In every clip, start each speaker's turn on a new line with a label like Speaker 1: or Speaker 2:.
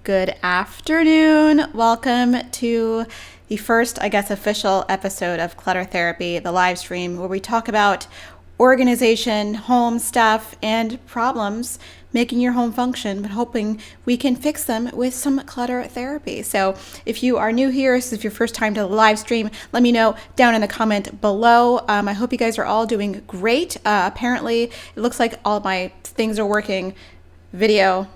Speaker 1: Good afternoon. Welcome to the first, official episode of Clutter Therapy, the live stream, where we talk about organization, home stuff, and problems making your home function, but hoping we can fix them with some clutter therapy. So if you are new here, this is your first time to the live stream, let me know down in the comment below. I hope you guys are all doing great. Apparently, it looks like all my things are working, video,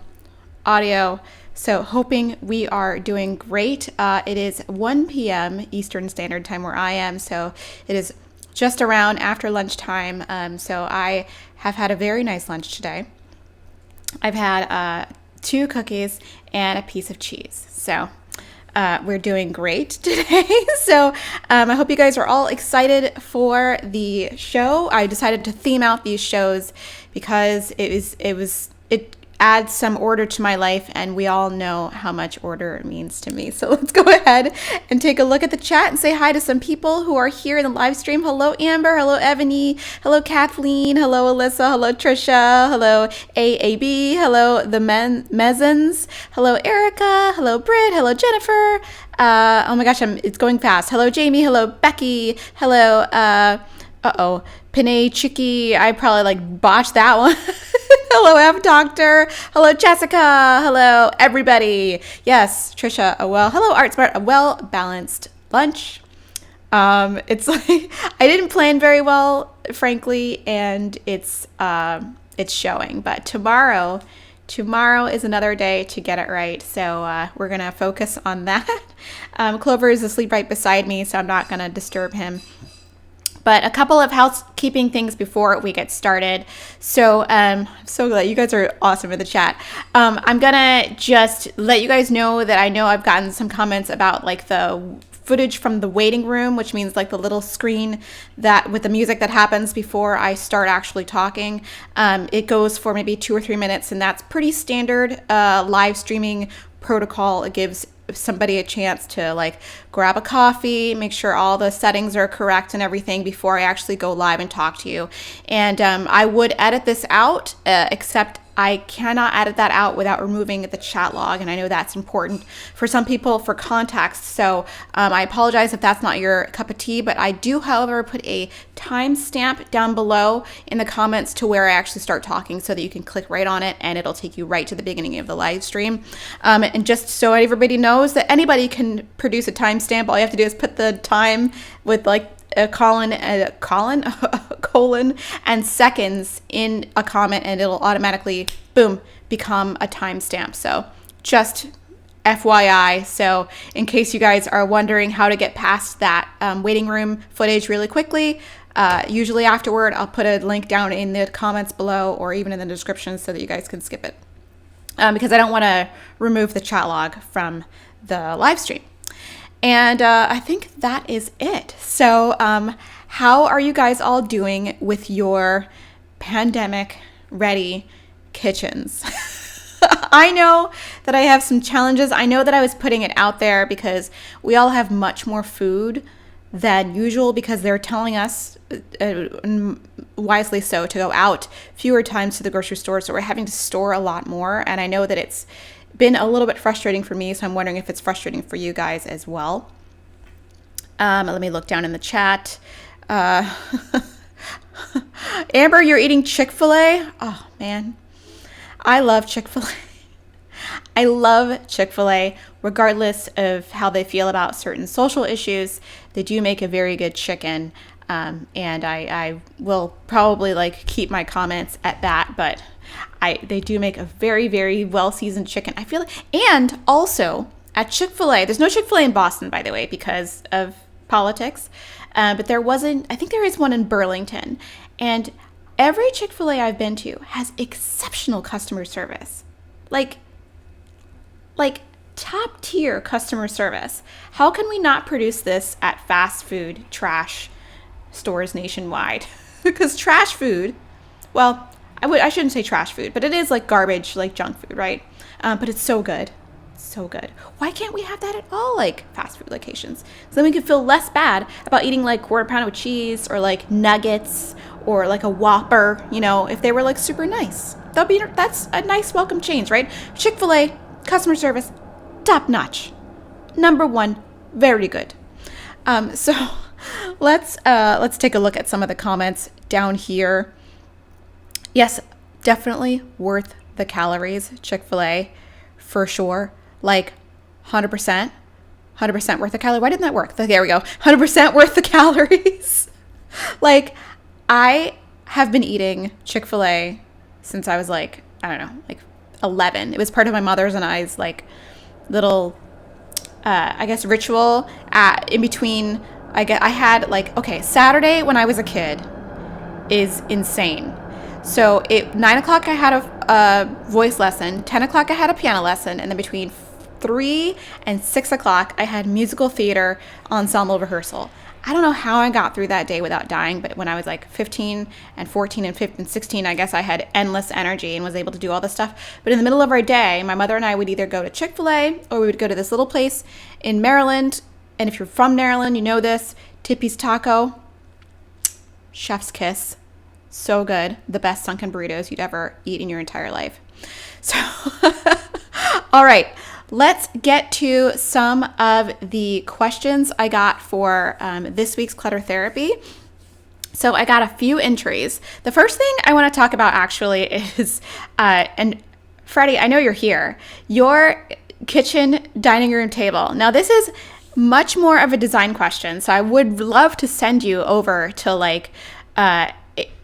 Speaker 1: audio. So hoping we are doing great. It is 1 p.m. Eastern Standard Time where I am. So it is just around after lunchtime. So I have had a very nice lunch today. I've had 2 cookies and a piece of cheese. So we're doing great today. So I hope you guys are all excited for the show. I decided to theme out these shows because it adds some order to my life, and we all know how much order it means to me. So let's go ahead and take a look at the chat and say hi to some people who are here in the live stream. Hello, Amber. Hello, Ebony. Hello, Kathleen. Hello, Alyssa. Hello, Trisha. Hello, AAB. Hello, the Mezans. Hello, Erica. Hello, Britt. Hello, Jennifer. Oh my gosh, it's going fast. Hello, Jamie. Hello, Becky. Hello, Panay Chicky. I probably botched that one. Hello, F Doctor. Hello, Jessica. Hello, everybody. Yes, Trisha. Hello, Art Smart. A well-balanced lunch. It's I didn't plan very well, frankly, and it's showing. But tomorrow is another day to get it right. So we're gonna focus on that. Clover is asleep right beside me, so I'm not gonna disturb him. But a couple of housekeeping things before we get started. So I'm so glad you guys are awesome in the chat. I'm gonna just let you guys know that I know I've gotten some comments about the footage from the waiting room, which means the little screen that with the music that happens before I start actually talking. It goes for maybe 2 or 3 minutes, and that's pretty standard live streaming protocol. It gives somebody a chance to grab a coffee, make sure all the settings are correct and everything before I actually go live and talk to you. And I would edit this out, except I cannot edit that out without removing the chat log, and I know that's important for some people for context. So I apologize if that's not your cup of tea, but I do, however, put a timestamp down below in the comments to where I actually start talking so that you can click right on it and it'll take you right to the beginning of the live stream. And just so everybody knows that anybody can produce a timestamp, all you have to do is put the time with a colon and seconds in a comment, and it'll automatically, boom, become a timestamp. So just FYI. So in case you guys are wondering how to get past that waiting room footage really quickly, usually afterward, I'll put a link down in the comments below or even in the description so that you guys can skip it. Because I don't want to remove the chat log from the live stream. And I think that is it. So how are you guys all doing with your pandemic-ready kitchens? I know that I have some challenges. I know that I was putting it out there because we all have much more food than usual because they're telling us, wisely so, to go out fewer times to the grocery store. So we're having to store a lot more. And I know that it's been a little bit frustrating for me, so I'm wondering if it's frustrating for you guys as well. Let me look down in the chat. Amber, you're eating Chick-fil-A? Oh, man. I love Chick-fil-A. I love Chick-fil-A, regardless of how they feel about certain social issues. They do make a very good chicken, and I will probably keep my comments at that, but they do make a very, very well-seasoned chicken. I feel and also at Chick-fil-A, there's no Chick-fil-A in Boston, by the way, because of politics, but I think there is one in Burlington, and every Chick-fil-A I've been to has exceptional customer service, like top tier customer service. How can we not produce this at fast food trash stores nationwide? Because trash food, well, I shouldn't say trash food, but it is garbage, junk food, right? But it's so good. So good. Why can't we have that at all fast food locations? So then we could feel less bad about eating quarter pounder with cheese or nuggets or a Whopper, if they were super nice. That's a nice welcome change, right? Chick-fil-A, customer service, top notch. Number one, very good. So let's take a look at some of the comments down here. Yes, definitely worth the calories, Chick-fil-A, for sure. Like 100%, 100% worth the calories. Why didn't that work? There we go. 100% worth the calories. Like, I have been eating Chick-fil-A since I was like, I don't know, like 11. It was part of my mother's and I's like little, I guess, ritual in between. I had like, okay, Saturday when I was a kid is insane. So 9 o'clock I had a voice lesson, 10 o'clock I had a piano lesson, and then between 3 and 6 o'clock I had musical theater ensemble rehearsal. I don't know how I got through that day without dying, but when I was like 15 and 14 and 15 and 16, I guess I had endless energy and was able to do all this stuff. But in the middle of our day, my mother and I would either go to Chick-fil-A or we would go to this little place in Maryland. And if you're from Maryland, you know this, Tippy's Taco, chef's kiss. So good. The best sunken burritos you'd ever eat in your entire life. So, all right, let's get to some of the questions I got for this week's Clutter Therapy. So I got a few entries. The first thing I want to talk about actually is, and Freddie, I know you're here, your kitchen dining room table. Now this is much more of a design question. So I would love to send you over to like,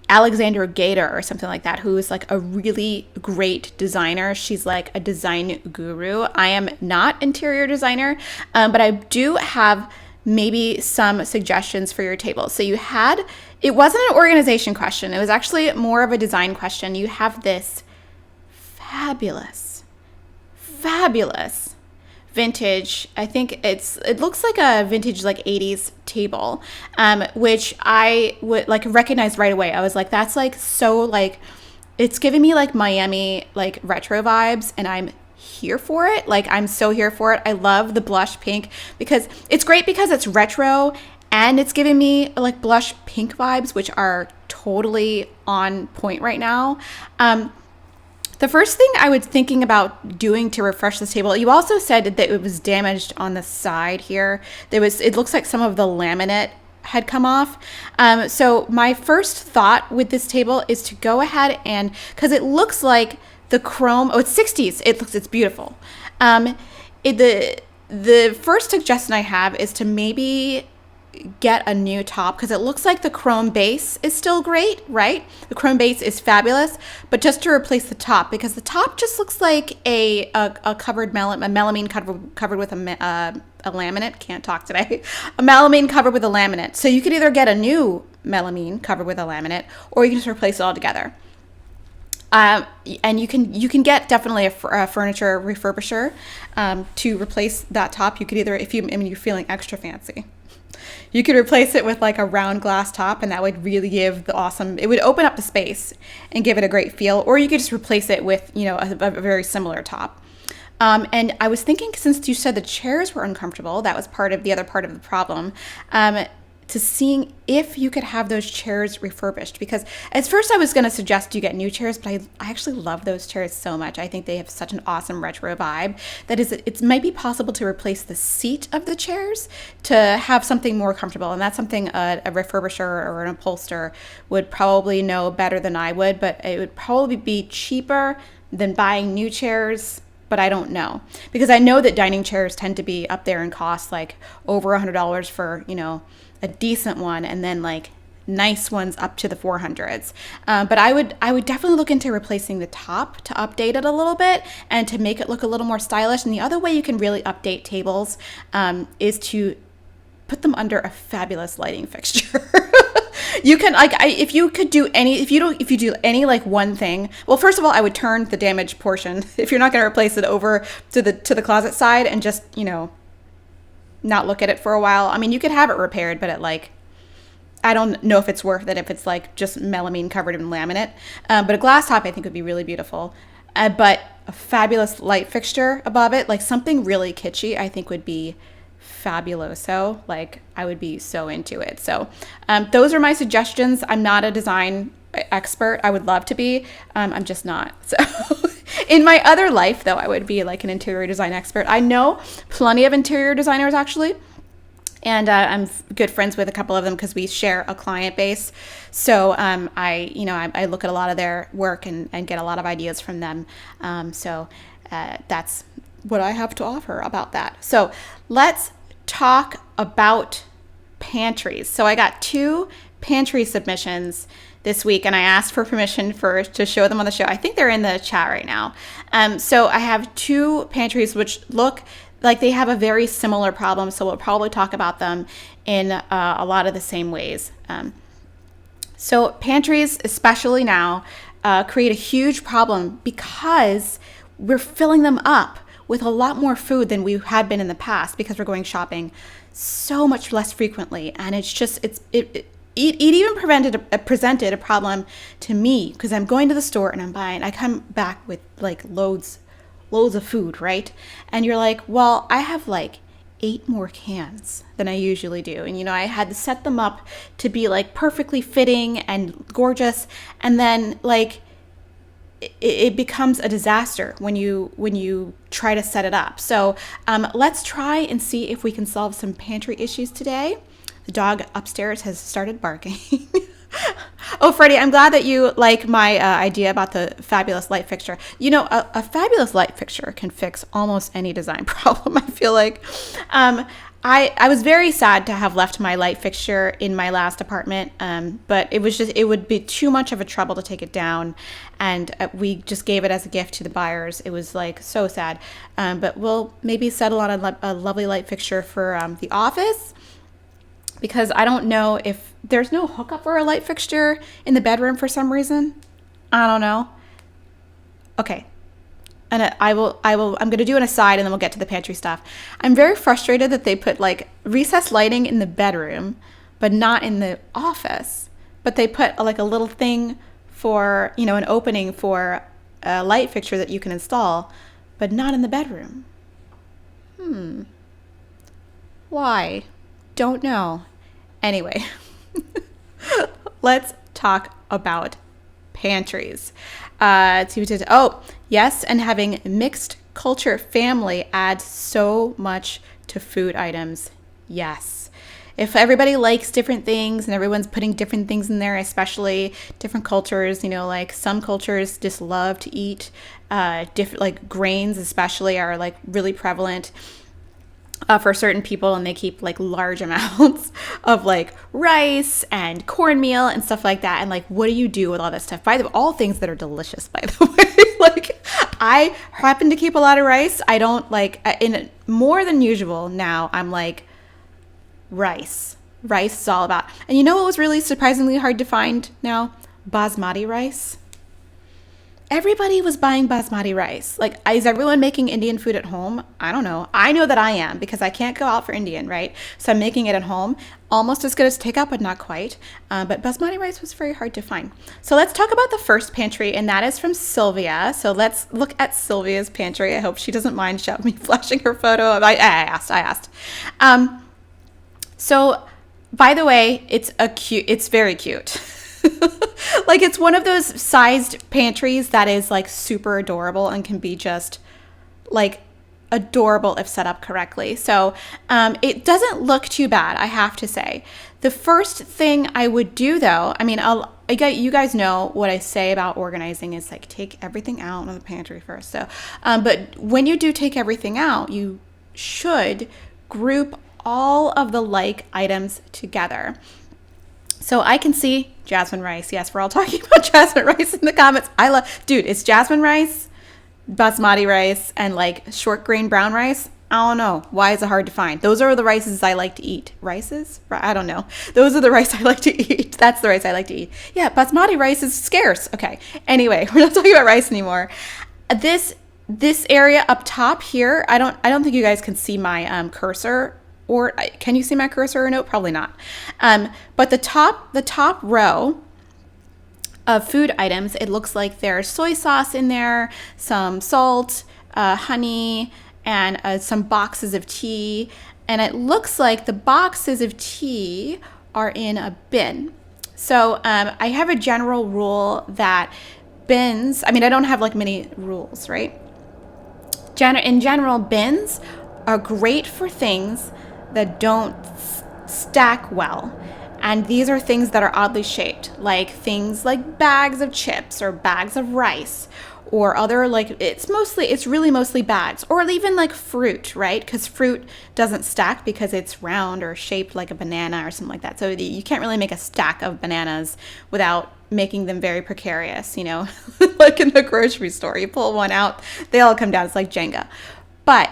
Speaker 1: Alexandra Gator or something like that, who is like a really great designer. She's like a design guru. I am not interior designer, but I do have maybe some suggestions for your table. So it wasn't an organization question. It was actually more of a design question. You have this fabulous vintage, I think it looks like a vintage like 80s table, which I would like recognize right away. I was like, that's like so like, it's giving me like Miami like retro vibes, and I'm here for it. Like I'm so here for it. I love the blush pink because it's great because it's retro and it's giving me like blush pink vibes, which are totally on point right now. The first thing I was thinking about doing to refresh this table, you also said that it was damaged on the side here. It looks like some of the laminate had come off. So my first thought with this table is to go ahead and, because it looks like the chrome, it's 60s. It's beautiful. The first suggestion I have is to maybe get a new top, because it looks like the chrome base is still great, right? The chrome base is fabulous, but just to replace the top, because the top just looks like a covered melamine covered with a laminate. Can't talk today. A melamine covered with a laminate. So you could either get a new melamine covered with a laminate, or you can just replace it all together. And you can get definitely a furniture refurbisher to replace that top. You could either, you're feeling extra fancy, you could replace it with like a round glass top, and that would really give it would open up the space and give it a great feel. Or you could just replace it with, a very similar top. And I was thinking, since you said the chairs were uncomfortable, that was the other part of the problem, to seeing if you could have those chairs refurbished. Because at first I was going to suggest you get new chairs, but I actually love those chairs so much. I think they have such an awesome retro vibe. That is, it might be possible to replace the seat of the chairs to have something more comfortable. And that's something a refurbisher or an upholsterer would probably know better than I would, but it would probably be cheaper than buying new chairs. But I don't know, because I know that dining chairs tend to be up there in cost, like over $100 for, a decent one, and then like nice ones up to the 400s. But I would definitely look into replacing the top to update it a little bit and to make it look a little more stylish. And the other way you can really update tables is to put them under a fabulous lighting fixture. You can if you do any like one thing. Well, first of all, I would turn the damaged portion, if you're not going to replace it, over to the closet side and just not look at it for a while. I mean, you could have it repaired, but I don't know if it's worth it if it's like just melamine covered in laminate. But a glass top I think would be really beautiful. But a fabulous light fixture above it, like something really kitschy, I think would be fabuloso. Like I would be so into it. So those are my suggestions. I'm not a design expert. I would love to be. I'm just not. So In my other life, though, I would be like an interior design expert. I know plenty of interior designers, actually. And I'm good friends with a couple of them because we share a client base. So I look at a lot of their work and get a lot of ideas from them. That's what I have to offer about that. So let's talk about pantries. So I got 2 pantry submissions this week, and I asked for permission to show them on the show. I think they're in the chat right now. So I have 2 pantries which look like they have a very similar problem, so we'll probably talk about them in a lot of the same ways. So pantries, especially now, create a huge problem because we're filling them up with a lot more food than we had been in the past because we're going shopping so much less frequently, and it even presented a problem to me because I'm going to the store and I come back with like loads of food, right? And you're like, well, I have like 8 more cans than I usually do. And, I had to set them up to be like perfectly fitting and gorgeous. And then like, it becomes a disaster when you try to set it up. So let's try and see if we can solve some pantry issues today. The dog upstairs has started barking. Oh, Freddie, I'm glad that you like my idea about the fabulous light fixture. A fabulous light fixture can fix almost any design problem, I feel like. I was very sad to have left my light fixture in my last apartment, but it would be too much of a trouble to take it down, and we just gave it as a gift to the buyers. It was like so sad, but we'll maybe settle on a lovely light fixture for the office, because I don't know if there's no hookup for a light fixture in the bedroom for some reason. I don't know. Okay. And I'm going to do an aside and then we'll get to the pantry stuff. I'm very frustrated that they put like recessed lighting in the bedroom, but not in the office. But they put like a little thing for, an opening for a light fixture that you can install, but not in the bedroom. Why? Don't know. Anyway, let's talk about pantries. Yes, and having mixed culture family adds so much to food items. Yes. If everybody likes different things and everyone's putting different things in there, especially different cultures, like some cultures just love to eat different, like grains especially are like really prevalent for certain people, and they keep like large amounts of like rice and cornmeal and stuff like that. And like, what do you do with all that stuff? All things that are delicious, by the way. Like, I happen to keep a lot of rice. I don't like in more than usual now. I'm like rice. Rice is all about. And you know what was really surprisingly hard to find now? Basmati rice. Everybody was buying basmati rice. Like, is everyone making Indian food at home? I don't know. I know that I am because I can't go out for Indian, right? So I'm making it at home. Almost as good as takeout, but not quite. But basmati rice was very hard to find. So let's talk about the first pantry, and that is from Sylvia. So let's look at Sylvia's pantry. I hope she doesn't mind me flashing her photo. I asked. So, by the way, it's very cute. Like, it's one of those sized pantries that is like super adorable and can be just like adorable if set up correctly. So it doesn't look too bad, I have to say. The first thing I would do, though, you guys know what I say about organizing is like take everything out of the pantry first. So, but when you do take everything out, you should group all of the like items together. So I can see jasmine rice. Yes, we're all talking about jasmine rice in the comments. It's jasmine rice, basmati rice, and like short grain brown rice. I don't know. Why is it hard to find? Those are the rices I like to eat. Rices? I don't know. Those are the rice I like to eat. That's the rice I like to eat. Yeah, basmati rice is scarce. Okay. Anyway, we're not talking about rice anymore. This area up top here, I don't think you guys can see my cursor. Or can you see my cursor or no? Probably not. But the top row of food items, it looks like there's soy sauce in there, some salt, honey, and some boxes of tea. And it looks like the boxes of tea are in a bin. So I have a general rule that bins, I mean, I don't have like many rules, right? In general, bins are great for things that don't stack well. And these are things that are oddly shaped, like things like bags of chips or bags of rice or other, like it's really mostly bags, or even like fruit, right? Because fruit doesn't stack because it's round or shaped like a banana or something like that. So you can't really make a stack of bananas without making them very precarious, like in the grocery store. You pull one out, they all come down. It's like Jenga. But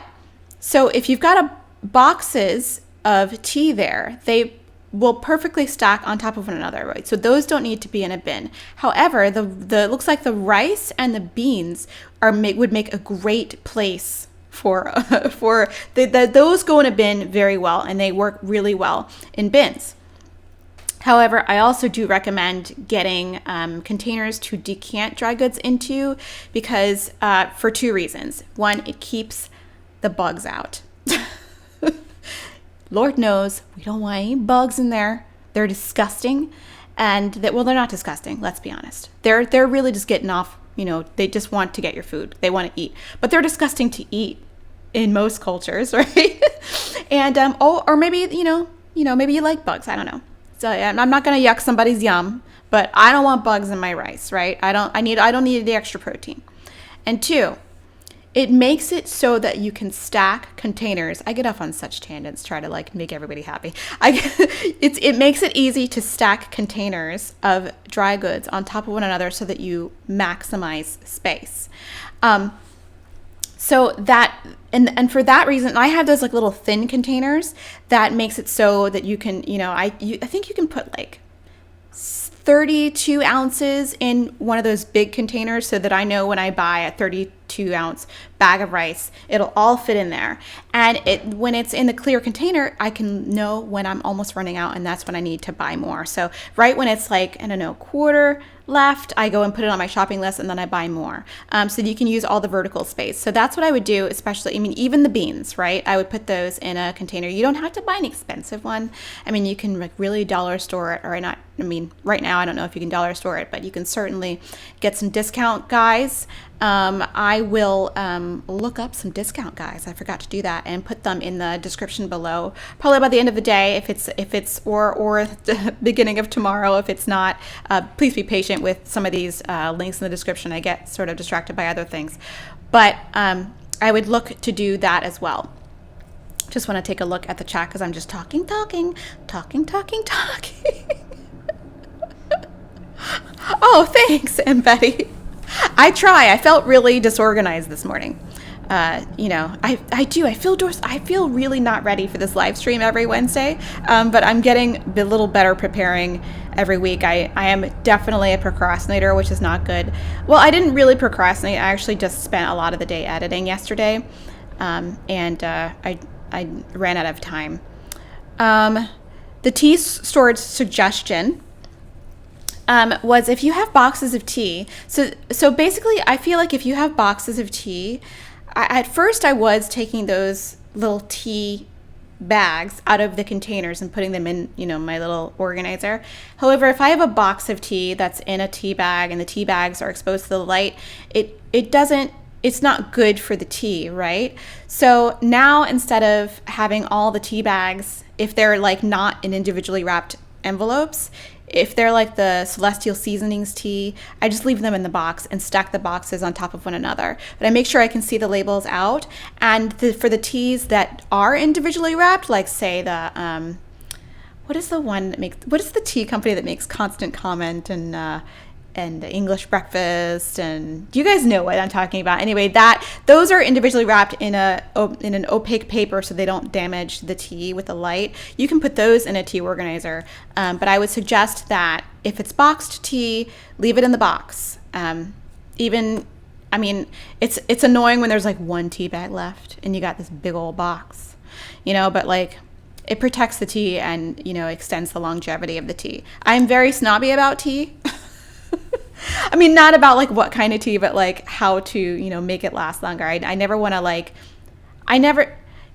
Speaker 1: so if you've got boxes of tea there, they will perfectly stack on top of one another, right? So those don't need to be in a bin. However, the looks like the rice and the beans would make a great place for those go in a bin very well, and they work really well in bins. However, I also do recommend getting containers to decant dry goods into, because for two reasons. One, it keeps the bugs out. Lord knows we don't want any bugs in there. They're disgusting. And they're not disgusting, let's be honest. They're really just getting off, they just want to get your food. They want to eat. But they're disgusting to eat in most cultures, right? And or maybe, maybe you like bugs, I don't know. So I'm not going to yuck somebody's yum, but I don't want bugs in my rice, right? I don't need the extra protein. And two, it makes it so that you can stack containers. I get off on such tangents, try to like make everybody happy. It makes it easy to stack containers of dry goods on top of one another so that you maximize space. So that, and for that reason, I have those like little thin containers that makes it so that you can, I think you can put like 32 ounces in one of those big containers, so that I know when I buy a 32-ounce bag of rice, it'll all fit in there. And when it's in the clear container, I can know when I'm almost running out, and that's when I need to buy more. So right when it's like, I don't know, quarter left, I go and put it on my shopping list, and then I buy more. So that you can use all the vertical space. So that's what I would do, especially, even the beans, right? I would put those in a container. You don't have to buy an expensive one. You can like really dollar store it, or not. Right now, I don't know if you can dollar store it, but you can certainly get some discount guys. I will look up some discount guys. I forgot to do that, and put them in the description below. Probably by the end of the day, if it's or the beginning of tomorrow. If it's not, please be patient with some of these links in the description. I get sort of distracted by other things, but I would look to do that as well. Just want to take a look at the chat because I'm just talking. Oh, thanks, and Betty. I try. I felt really disorganized this morning. I do. I feel really not ready for this live stream every Wednesday, but I'm getting a little better preparing every week. I am definitely a procrastinator, which is not good. Well, I didn't really procrastinate. I actually just spent a lot of the day editing yesterday, and I ran out of time. The tea storage suggestion was if you have boxes of tea. So basically, I feel like if you have boxes of tea, at first I was taking those little tea bags out of the containers and putting them in, my little organizer. However, if I have a box of tea that's in a tea bag and the tea bags are exposed to the light, it's not good for the tea, right? So now, instead of having all the tea bags, if they're like not in individually wrapped envelopes, if they're like the Celestial Seasonings tea, I just leave them in the box and stack the boxes on top of one another. But I make sure I can see the labels out. And for the teas that are individually wrapped, like say what is the tea company that makes Constant Comment and English Breakfast, and do you guys know what I'm talking about? Anyway, those are individually wrapped in an opaque paper so they don't damage the tea with the light. You can put those in a tea organizer, but I would suggest that if it's boxed tea, leave it in the box. It's annoying when there's like one tea bag left and you got this big old box, but like it protects the tea and extends the longevity of the tea. I'm very snobby about tea. Not about like what kind of tea, but like how to, make it last longer. I never want to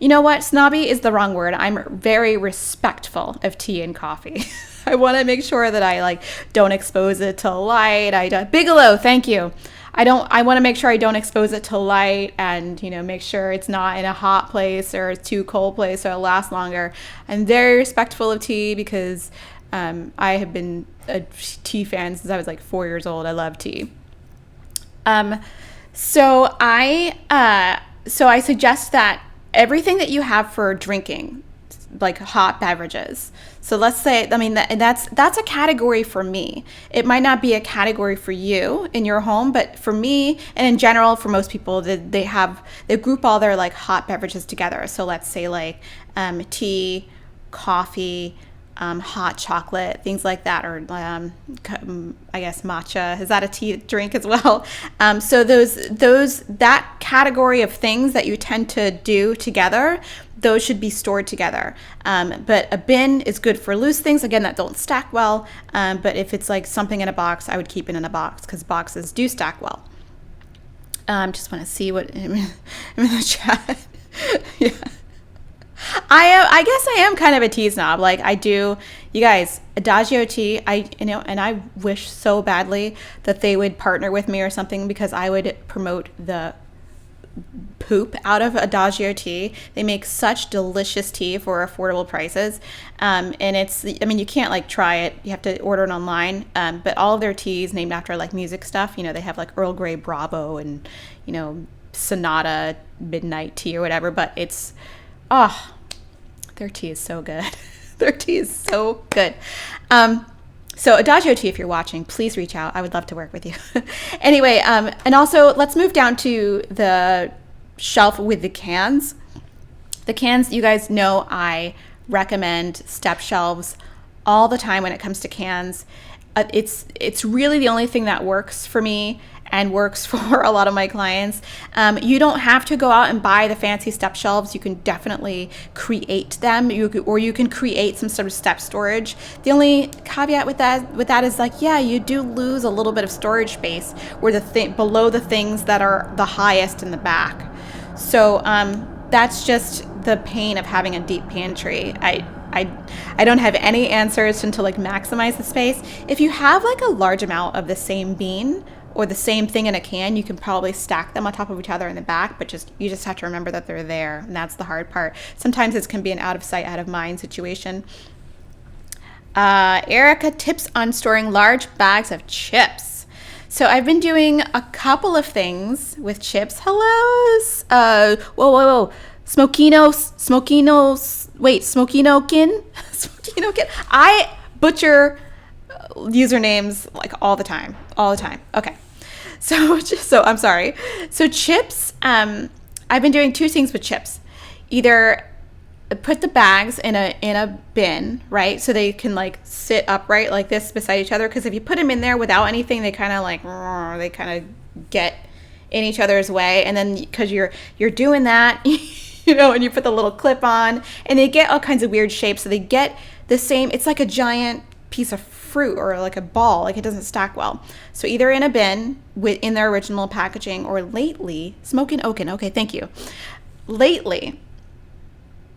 Speaker 1: You know what? Snobby is the wrong word. I'm very respectful of tea and coffee. I want to make sure that I like don't expose it to light. Bigelow, thank you. I want to make sure I don't expose it to light, and make sure it's not in a hot place or a too cold place so it lasts longer. I'm very respectful of tea because I have been a tea fan since I was like 4 years old. I love tea. So I suggest that everything that you have for drinking, like hot beverages. So let's say, that's a category for me. It might not be a category for you in your home, but for me and in general, for most people, they group all their like hot beverages together. So let's say like tea, coffee, hot chocolate, things like that, or I guess matcha. Is that a tea drink as well? So that category of things that you tend to do together, those should be stored together. But a bin is good for loose things, again, that don't stack well. But if it's like something in a box, I would keep it in a box because boxes do stack well. Just want to see what I'm in the chat. Yeah. I guess I am kind of a tea snob. Like I do, you guys, Adagio tea, and I wish so badly that they would partner with me or something, because I would promote the poop out of Adagio tea. They make such delicious tea for affordable prices. And you can't like try it. You have to order it online. But all of their teas named after like music stuff, they have like Earl Grey Bravo and, Sonata Midnight tea or whatever, but it's, their tea is so good. Their tea is so good. So Adagio tea, if you're watching, please reach out. I would love to work with you. Anyway, and also let's move down to the shelf with the cans. The cans, you guys know I recommend step shelves all the time when it comes to cans. It's really the only thing that works for me and works for a lot of my clients. You don't have to go out and buy the fancy step shelves. You can definitely create them, or you can create some sort of step storage. The only caveat with that is like, yeah, you do lose a little bit of storage space where below the things that are the highest in the back. So that's just the pain of having a deep pantry. I don't have any answers to like maximize the space. If you have like a large amount of the same bean or the same thing in a can, you can probably stack them on top of each other in the back, but you just have to remember that they're there, and that's the hard part. Sometimes it can be an out of sight, out of mind situation. Erica, tips on storing large bags of chips. So I've been doing a couple of things with chips. Hello. Whoa. Smokinokin. I butcher usernames like all the time. Okay. So I'm sorry. So chips, I've been doing two things with chips. Either put the bags in a bin, right? So they can like sit upright like this beside each other. Because if you put them in there without anything, they kind of get in each other's way. And then because you're doing that, and you put the little clip on, and they get all kinds of weird shapes. So they get the same. It's like a giant piece of fruit or like a ball, like it doesn't stack well. So either in a bin in their original packaging, or lately, Smokin' Oaken, okay, thank you. Lately,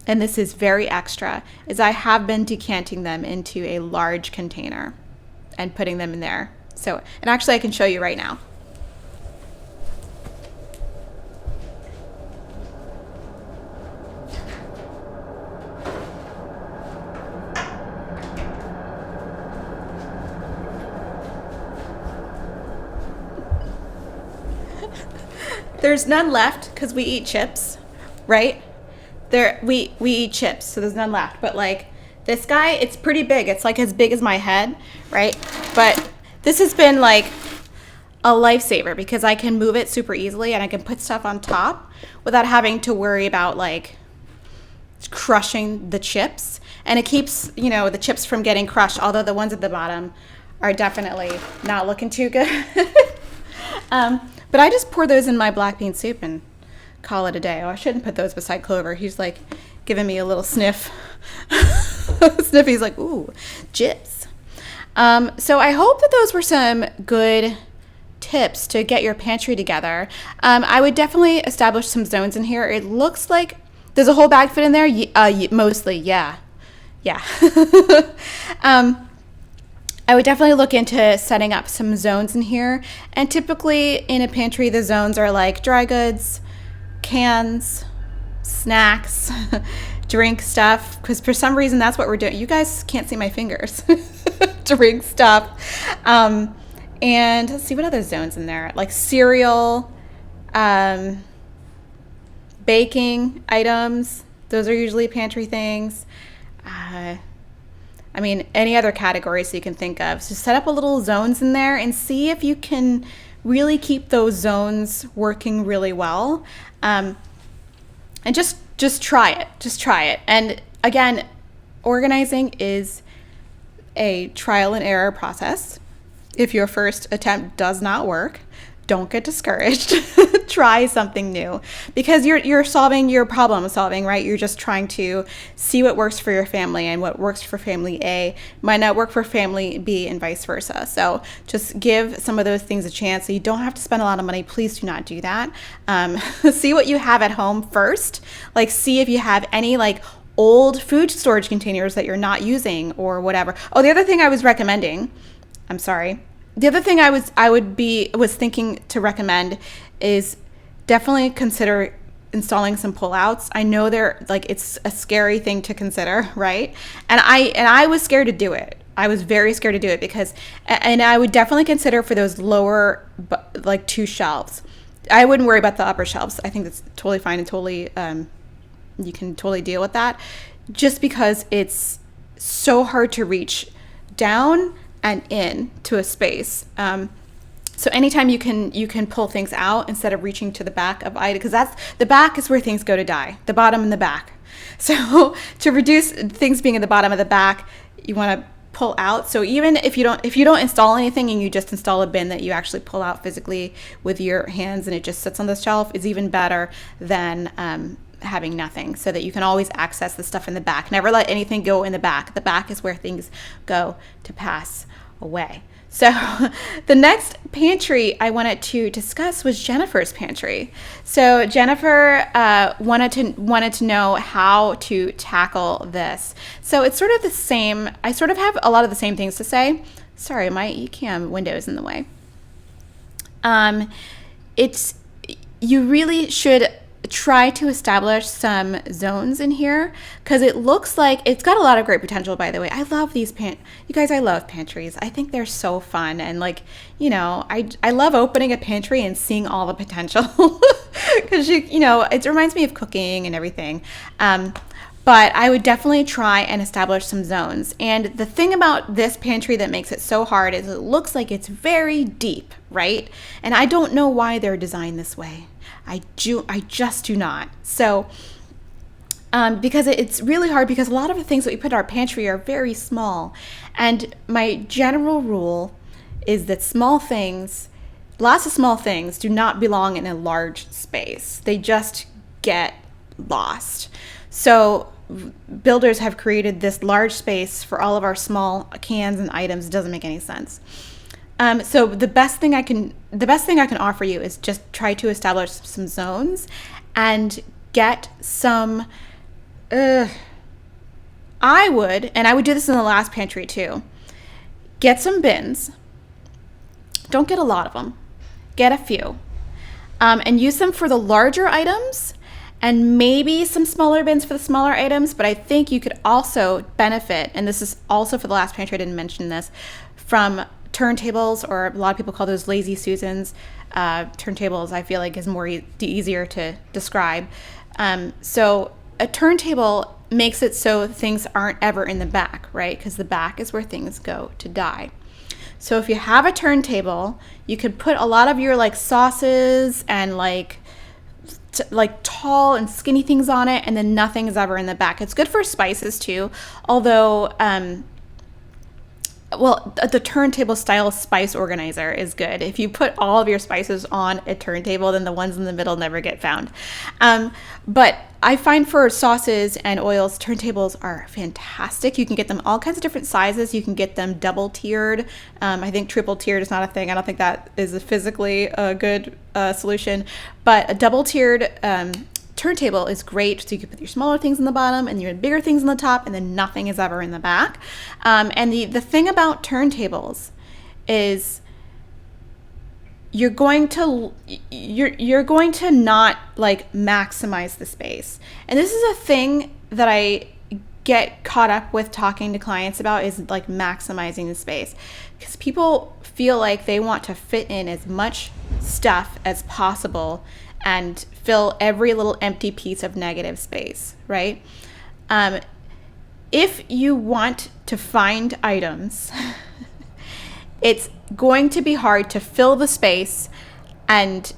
Speaker 1: and this is very extra, is I have been decanting them into a large container and putting them in there. So, and actually I can show you right now. There's none left because we eat chips, right? We eat chips, so there's none left. But like this guy, it's pretty big. It's like as big as my head, right? But this has been like a lifesaver because I can move it super easily and I can put stuff on top without having to worry about like crushing the chips. And it keeps, the chips from getting crushed, although the ones at the bottom are definitely not looking too good. But I just pour those in my black bean soup and call it a day. Oh, I shouldn't put those beside Clover. He's like giving me a little sniff. Sniffy's like, ooh, chips. So I hope that those were some good tips to get your pantry together. I would definitely establish some zones in here. It looks like Does a whole bag fit in there? Mostly, yeah. Yeah. I would definitely look into setting up some zones in here. And typically in a pantry, the zones are like dry goods, cans, snacks, drink stuff. Because for some reason, that's what we're doing. You guys can't see my fingers. Drink stuff. And let's see what other zones in there. Like cereal, baking items. Those are usually pantry things. I mean, any other categories you can think of. So set up a little zones in there and see if you can really keep those zones working really well. And just try it. Just try it. And again, organizing is a trial and error process. If your first attempt does not work, don't get discouraged. Try something new, because you're solving your problem solving, right? You're just trying to see what works for your family, and what works for family A might not work for family B, and vice versa. So just give some of those things a chance. So you don't have to spend a lot of money. Please do not do that. See what you have at home first. Like, see if you have any like old food storage containers that you're not using or whatever. Oh, the other thing I was recommending, I'm sorry. The other thing I was thinking to recommend is definitely consider installing some pullouts. I know it's a scary thing to consider, right? And I was scared to do it. I was very scared to do it and I would definitely consider for those lower, like 2 shelves. I wouldn't worry about the upper shelves. I think that's totally fine and totally, you can totally deal with that, just because it's so hard to reach down and in to a space. So anytime you can pull things out instead of reaching to the back of items, because the back is where things go to die, the bottom and the back. So to reduce things being in the bottom of the back, you want to pull out. So even if you don't install anything and you just install a bin that you actually pull out physically with your hands and it just sits on the shelf, is even better than having nothing, so that you can always access the stuff in the back. Never let anything go in the back. The back is where things go to pass away. So the next pantry I wanted to discuss was Jennifer's pantry. So Jennifer wanted to know how to tackle this. So it's sort of the same. I sort of have a lot of the same things to say. Sorry, my eCam window is in the way. You really should try to establish some zones in here, because it looks like it's got a lot of great potential. By the way, I love these you guys, I love pantries. I think they're so fun, and I love opening a pantry and seeing all the potential, because it reminds me of cooking and everything. But I would definitely try and establish some zones. And the thing about this pantry that makes it so hard is it looks like it's very deep, right? And I don't know why they're designed this way. I just do not. So, because it's really hard, because a lot of the things that we put in our pantry are very small. And my general rule is that lots of small things do not belong in a large space. They just get lost. So builders have created this large space for all of our small cans and items. It doesn't make any sense. So the best thing I can offer you is just try to establish some zones and get some. I would do this in the last pantry too. Get some bins. Don't get a lot of them. Get a few, and use them for the larger items, and maybe some smaller bins for the smaller items. But I think you could also benefit, and this is also for the last pantry, I didn't mention this, from turntables, or a lot of people call those lazy Susans. Turntables, I feel like, is more easier to describe. So a turntable makes it so things aren't ever in the back, right? Because the back is where things go to die. So if you have a turntable, you could put a lot of your sauces and tall and skinny things on it, and then nothing is ever in the back. It's good for spices too, although the turntable style spice organizer is good. If you put all of your spices on a turntable, then the ones in the middle never get found. But I find for sauces and oils, turntables are fantastic. You can get them all kinds of different sizes. You can get them double tiered. I think triple tiered is not a thing. I don't think that is physically a good solution. But a double tiered turntable is great. So you can put your smaller things in the bottom and your bigger things in the top, and then nothing is ever in the back. And the thing about turntables is you're going to not like maximize the space. And this is a thing that I get caught up with talking to clients about, is like maximizing the space, because people feel like they want to fit in as much stuff as possible and fill every little empty piece of negative space, right? If you want to find items, it's going to be hard to fill the space and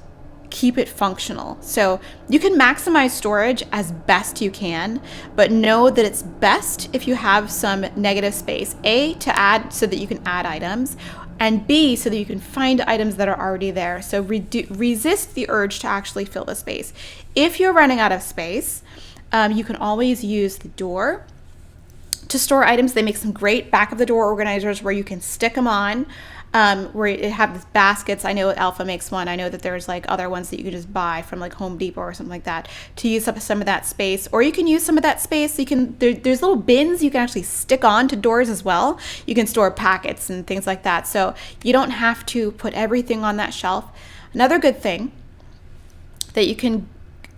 Speaker 1: keep it functional. So you can maximize storage as best you can, but know that it's best if you have some negative space, A, to add so that you can add items, and B, so that you can find items that are already there. So resist the urge to actually fill the space. If you're running out of space, you can always use the door to store items. They make some great back of the door organizers where you can stick them on, where it have these baskets. I know Alpha makes one. I know that there's like other ones that you can just buy from like Home Depot or something like that to use up some of that space. Or you can use some of that space. There's little bins you can actually stick on to doors as well. You can store packets and things like that. So you don't have to put everything on that shelf. Another good thing that you can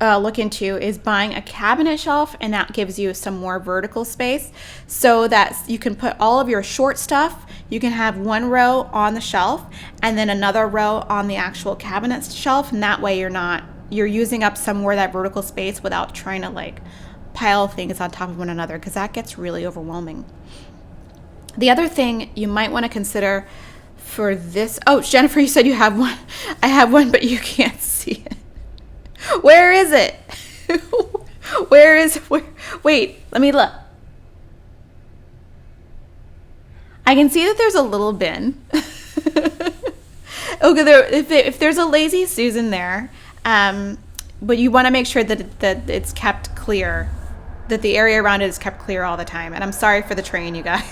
Speaker 1: look into is buying a cabinet shelf, and that gives you some more vertical space so that you can put all of your short stuff. You can have one row on the shelf and then another row on the actual cabinet shelf, and that way you're using up some more of that vertical space without trying to like pile things on top of one another, because that gets really overwhelming. The other thing you might want to consider for this, Jennifer, you said you have one. I have one, but you can't see it. Where is it? Wait, let me look. I can see that there's a little bin. Okay, if there's a Lazy Susan there, but you want to make sure that it's kept clear, that the area around it is kept clear all the time. And I'm sorry for the train, you guys.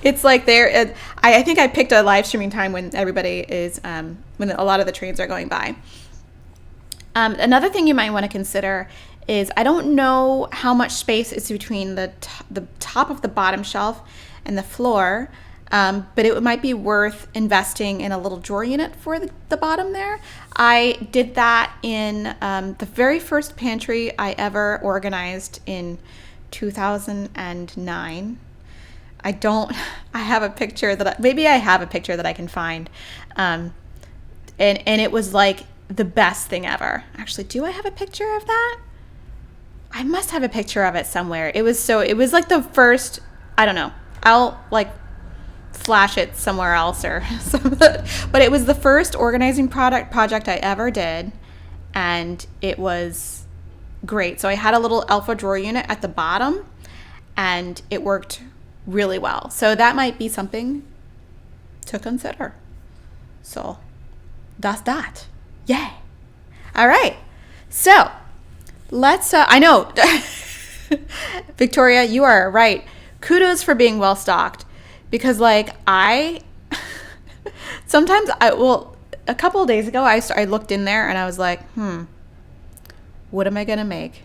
Speaker 1: It's like there. I think I picked a live streaming time when everybody is, when a lot of the trains are going by. Another thing you might want to consider is, I don't know how much space is between the top of the bottom shelf and the floor, but it might be worth investing in a little drawer unit for the bottom there. I did that in the very first pantry I ever organized in 2009. I have a picture maybe I have a picture that I can find. And it was like the best thing ever. Actually, do I have a picture of that? I must have a picture of it somewhere. It was like the first, I don't know. I'll like flash it somewhere else or something. But it was the first organizing project I ever did, and it was great. So I had a little Alpha drawer unit at the bottom, and it worked really well. So that might be something to consider. So that's that. Yay. All right. So let's, I know, Victoria, you are right. Kudos for being well stocked, because like sometimes a couple of days ago, I looked in there and I was like, what am I going to make?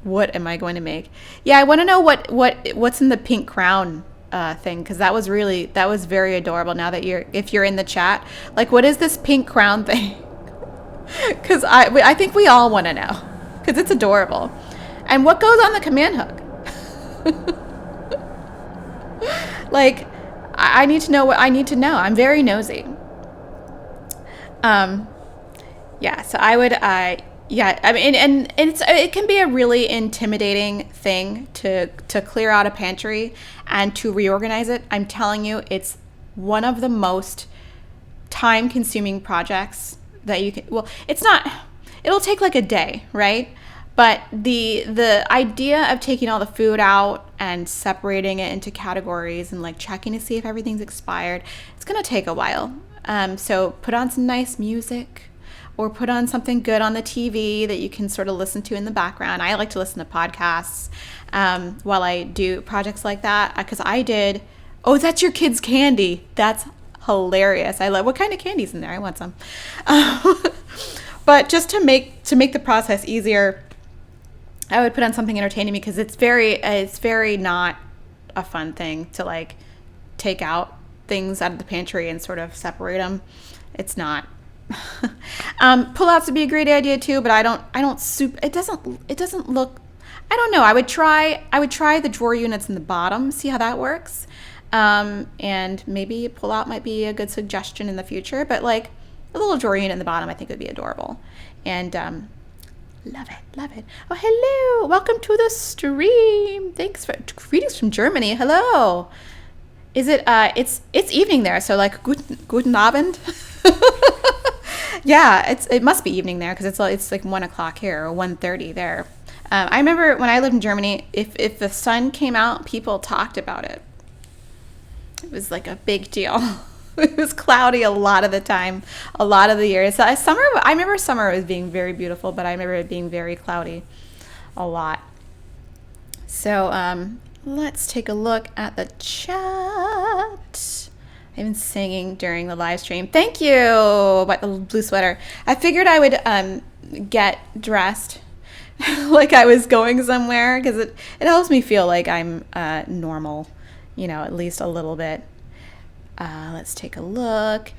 Speaker 1: What am I going to make? Yeah. I want to know what's in the pink crown thing, because that was very adorable. Now that if you're in the chat, like, what is this pink crown thing? Because I think we all want to know, because it's adorable. And what goes on the command hook? Like, I need to know what I need to know. I'm very nosy. Yeah, so I would, yeah, I mean, and it can be a really intimidating thing to clear out a pantry and to reorganize it. I'm telling you, it's one of the most time-consuming projects that you can, it'll take like a day, right? But the idea of taking all the food out and separating it into categories and like checking to see if everything's expired, it's gonna take a while. So put on some nice music, or put on something good on the TV that you can sort of listen to in the background. I like to listen to podcasts while I do projects like that, because I did, that's your kid's candy. That's hilarious. I love, what kind of candy's in there? I want some. But just to make the process easier, I would put on something entertaining because it's very not a fun thing to like take out things out of the pantry and sort of separate them. It's not. Pullouts would be a great idea too, but it doesn't look, I don't know. I would try the drawer units in the bottom, see how that works. And maybe a pullout might be a good suggestion in the future, but like a little drawer unit in the bottom I think would be adorable. And love it. Oh, hello. Welcome to the stream. Greetings from Germany. Hello. Is it it's evening there, so like guten Abend. Yeah, it must be evening there because it's like 1 o'clock here or 1:30 there. I remember when I lived in Germany, if the sun came out, people talked about it. It was like a big deal. It was cloudy a lot of the time, a lot of the years. I remember summer was being very beautiful, but I remember it being very cloudy a lot. So let's take a look at the chat. I've been singing during the live stream. Thank you about the blue sweater. I figured I would get dressed like I was going somewhere because it helps me feel like I'm normal, at least a little bit. Let's take a look.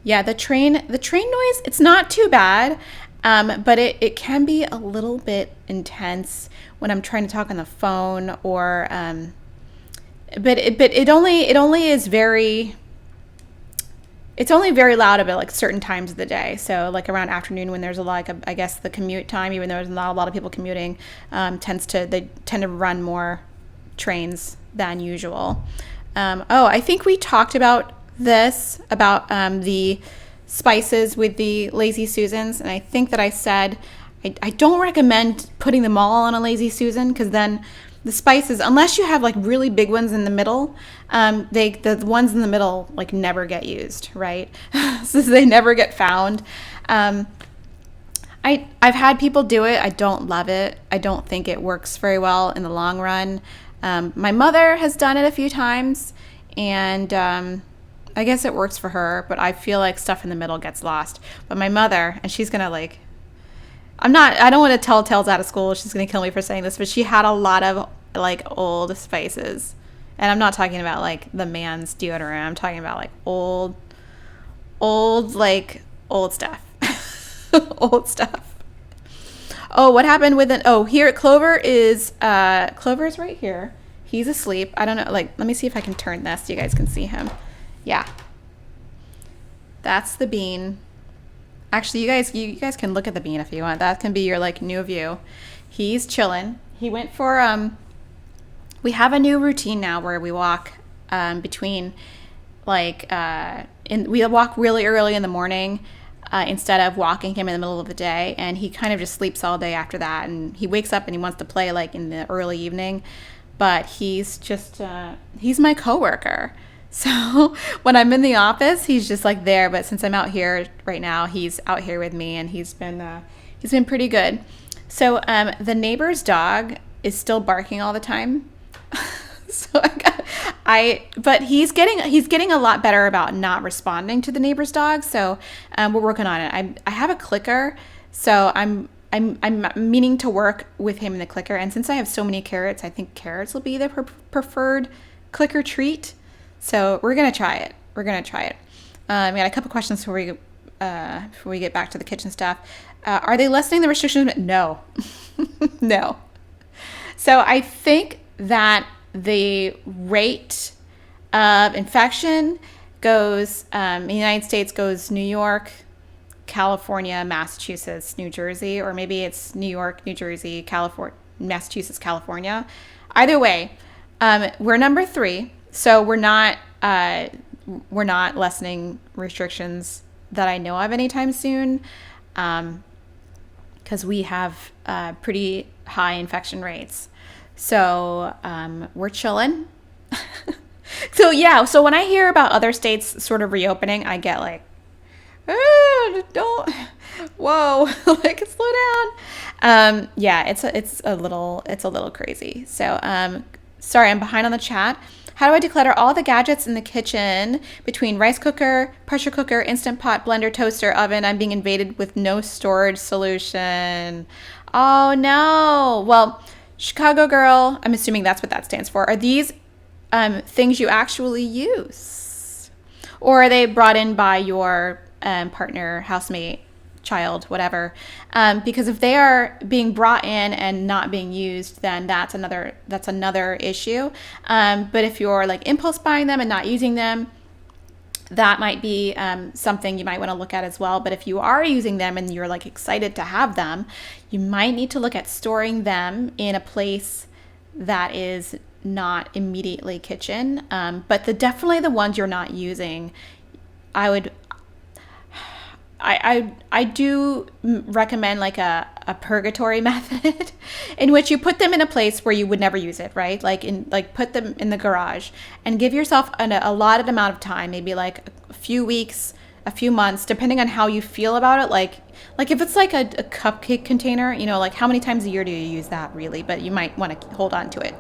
Speaker 1: Yeah, the train noise, it's not too bad, but it can be a little bit intense when I'm trying to talk on the phone or but it only is it's only very loud at like certain times of the day. So like around afternoon when there's I guess the commute time, even though there's not a lot of people commuting, they tend to run more trains than usual. I think we talked about this, about the spices with the Lazy Susans. And I think that I said, I don't recommend putting them all on a Lazy Susan because then the spices, unless you have like really big ones in the middle, the ones in the middle like never get used, right? So they never get found. I've had people do it. I don't love it. I don't think it works very well in the long run. My mother has done it a few times, and I guess it works for her, but I feel like stuff in the middle gets lost. But my mother, and she's gonna like, I don't want to tell tales out of school. She's going to kill me for saying this, but she had a lot of like old spices. And I'm not talking about like the man's deodorant. I'm talking about like old stuff. Old stuff. Oh, what happened with here Clover is right here. He's asleep. I don't know. Like, let me see if I can turn this so you guys can see him. Yeah. That's the bean. Actually, you guys can look at the bean if you want. That can be your like new view. He's chilling. He went for we have a new routine now where we walk between we walk really early in the morning instead of walking him in the middle of the day, and he kind of just sleeps all day after that, and he wakes up and he wants to play like in the early evening, but he's just he's my coworker. So when I'm in the office, he's just like there. But since I'm out here right now, he's out here with me, and he's been pretty good. So the neighbor's dog is still barking all the time. So but he's getting a lot better about not responding to the neighbor's dog. So we're working on it. I have a clicker, so I'm meaning to work with him in the clicker. And since I have so many carrots, I think carrots will be the preferred clicker treat. So we're going to try it. We got a couple questions before we get back to the kitchen stuff. Are they lessening the restrictions? No. No. So I think that the rate of infection goes, in the United States, goes New York, California, Massachusetts, New Jersey, or maybe it's New York, New Jersey, California, Massachusetts, California. Either way, we're number 3. So we're not lessening restrictions that I know of anytime soon, because we have pretty high infection rates. So we're chilling. So when I hear about other states sort of reopening, I get like, whoa, like slow down. It's a little crazy. So sorry, I'm behind on the chat. How do I declutter all the gadgets in the kitchen between rice cooker, pressure cooker, Instant Pot, blender, toaster, oven? I'm being invaded with no storage solution. Oh no. Well, Chicago girl, I'm assuming that's what that stands for. Are these things you actually use? Or are they brought in by your partner, housemate, child, whatever? Because if they are being brought in and not being used, then that's another issue. But if you're like impulse buying them and not using them, that might be something you might want to look at as well. But if you are using them and you're like excited to have them, you might need to look at storing them in a place that is not immediately kitchen. But definitely the ones you're not using, I do recommend like a purgatory method in which you put them in a place where you would never use it, right? Like put them in the garage and give yourself a allotted amount of time, maybe like a few weeks, a few months, depending on how you feel about it. Like if it's like a cupcake container, like how many times a year do you use that really? But you might want to hold on to it.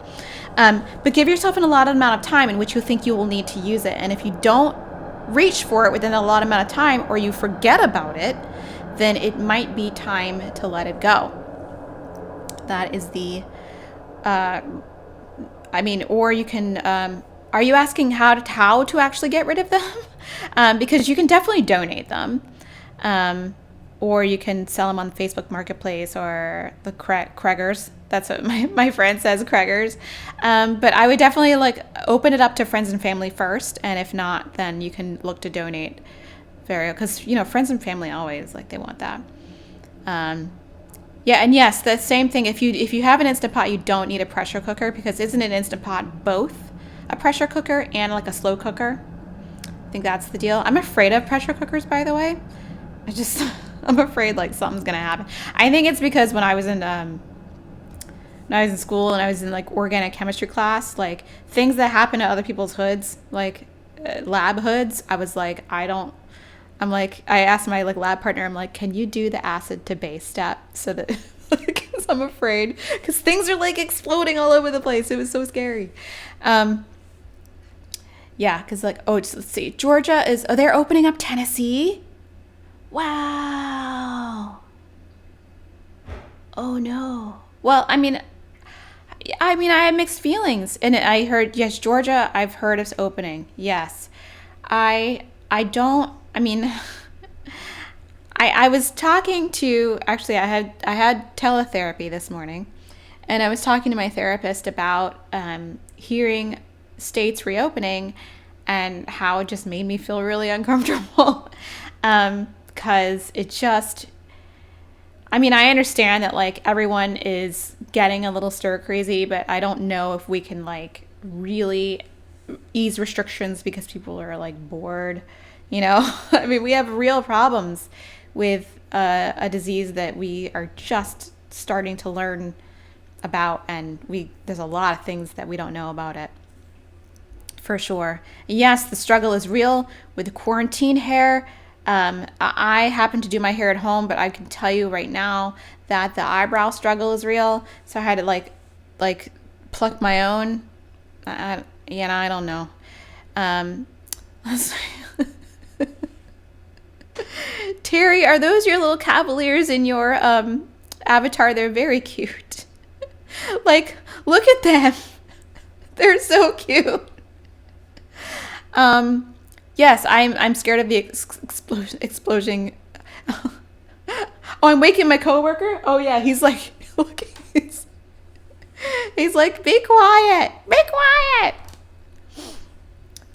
Speaker 1: But give yourself an allotted amount of time in which you think you will need to use it. And if you don't reach for it within a lot amount of time, or you forget about it, then it might be time to let it go. That is the or you can are you asking how to actually get rid of them? Because you can definitely donate them, or you can sell them on the Facebook Marketplace or the Craigers. That's what my friend says, Craigers. But I would definitely like open it up to friends and family first, and if not, then you can look to donate. Because friends and family always like they want that. Yeah, and yes, the same thing. If you have an Instant Pot, you don't need a pressure cooker, because isn't an Instant Pot both a pressure cooker and like a slow cooker? I think that's the deal. I'm afraid of pressure cookers, by the way. I'm afraid like something's gonna happen. I think it's because when I was in school and I was in like organic chemistry class, like things that happen to other people's hoods, like lab hoods, I asked my like lab partner, I'm like, can you do the acid to base step so that, because I'm afraid, because things are like exploding all over the place. It was so scary. Yeah, because like, let's see, Georgia they're opening up Tennessee. Wow. Oh no. Well, I mean, I had mixed feelings, and I heard, yes, Georgia, I've heard is opening. Yes. I was talking to, actually, I had teletherapy this morning, and I was talking to my therapist about hearing states reopening and how it just made me feel really uncomfortable. Because it just, I understand that like everyone is getting a little stir crazy, but I don't know if we can like really ease restrictions because people are like bored, we have real problems with a disease that we are just starting to learn about, and there's a lot of things that we don't know about it. For sure. Yes, the struggle is real with the quarantine hair. I happen to do my hair at home, but I can tell you right now that the eyebrow struggle is real. So I had to like pluck my own. I don't know. Terry, are those your little cavaliers in your avatar? They're very cute. Like, look at them. They're so cute. Yes, I'm scared of the explosion. Oh, I'm waking my coworker. Oh yeah, he's like, look, he's like, be quiet, be quiet.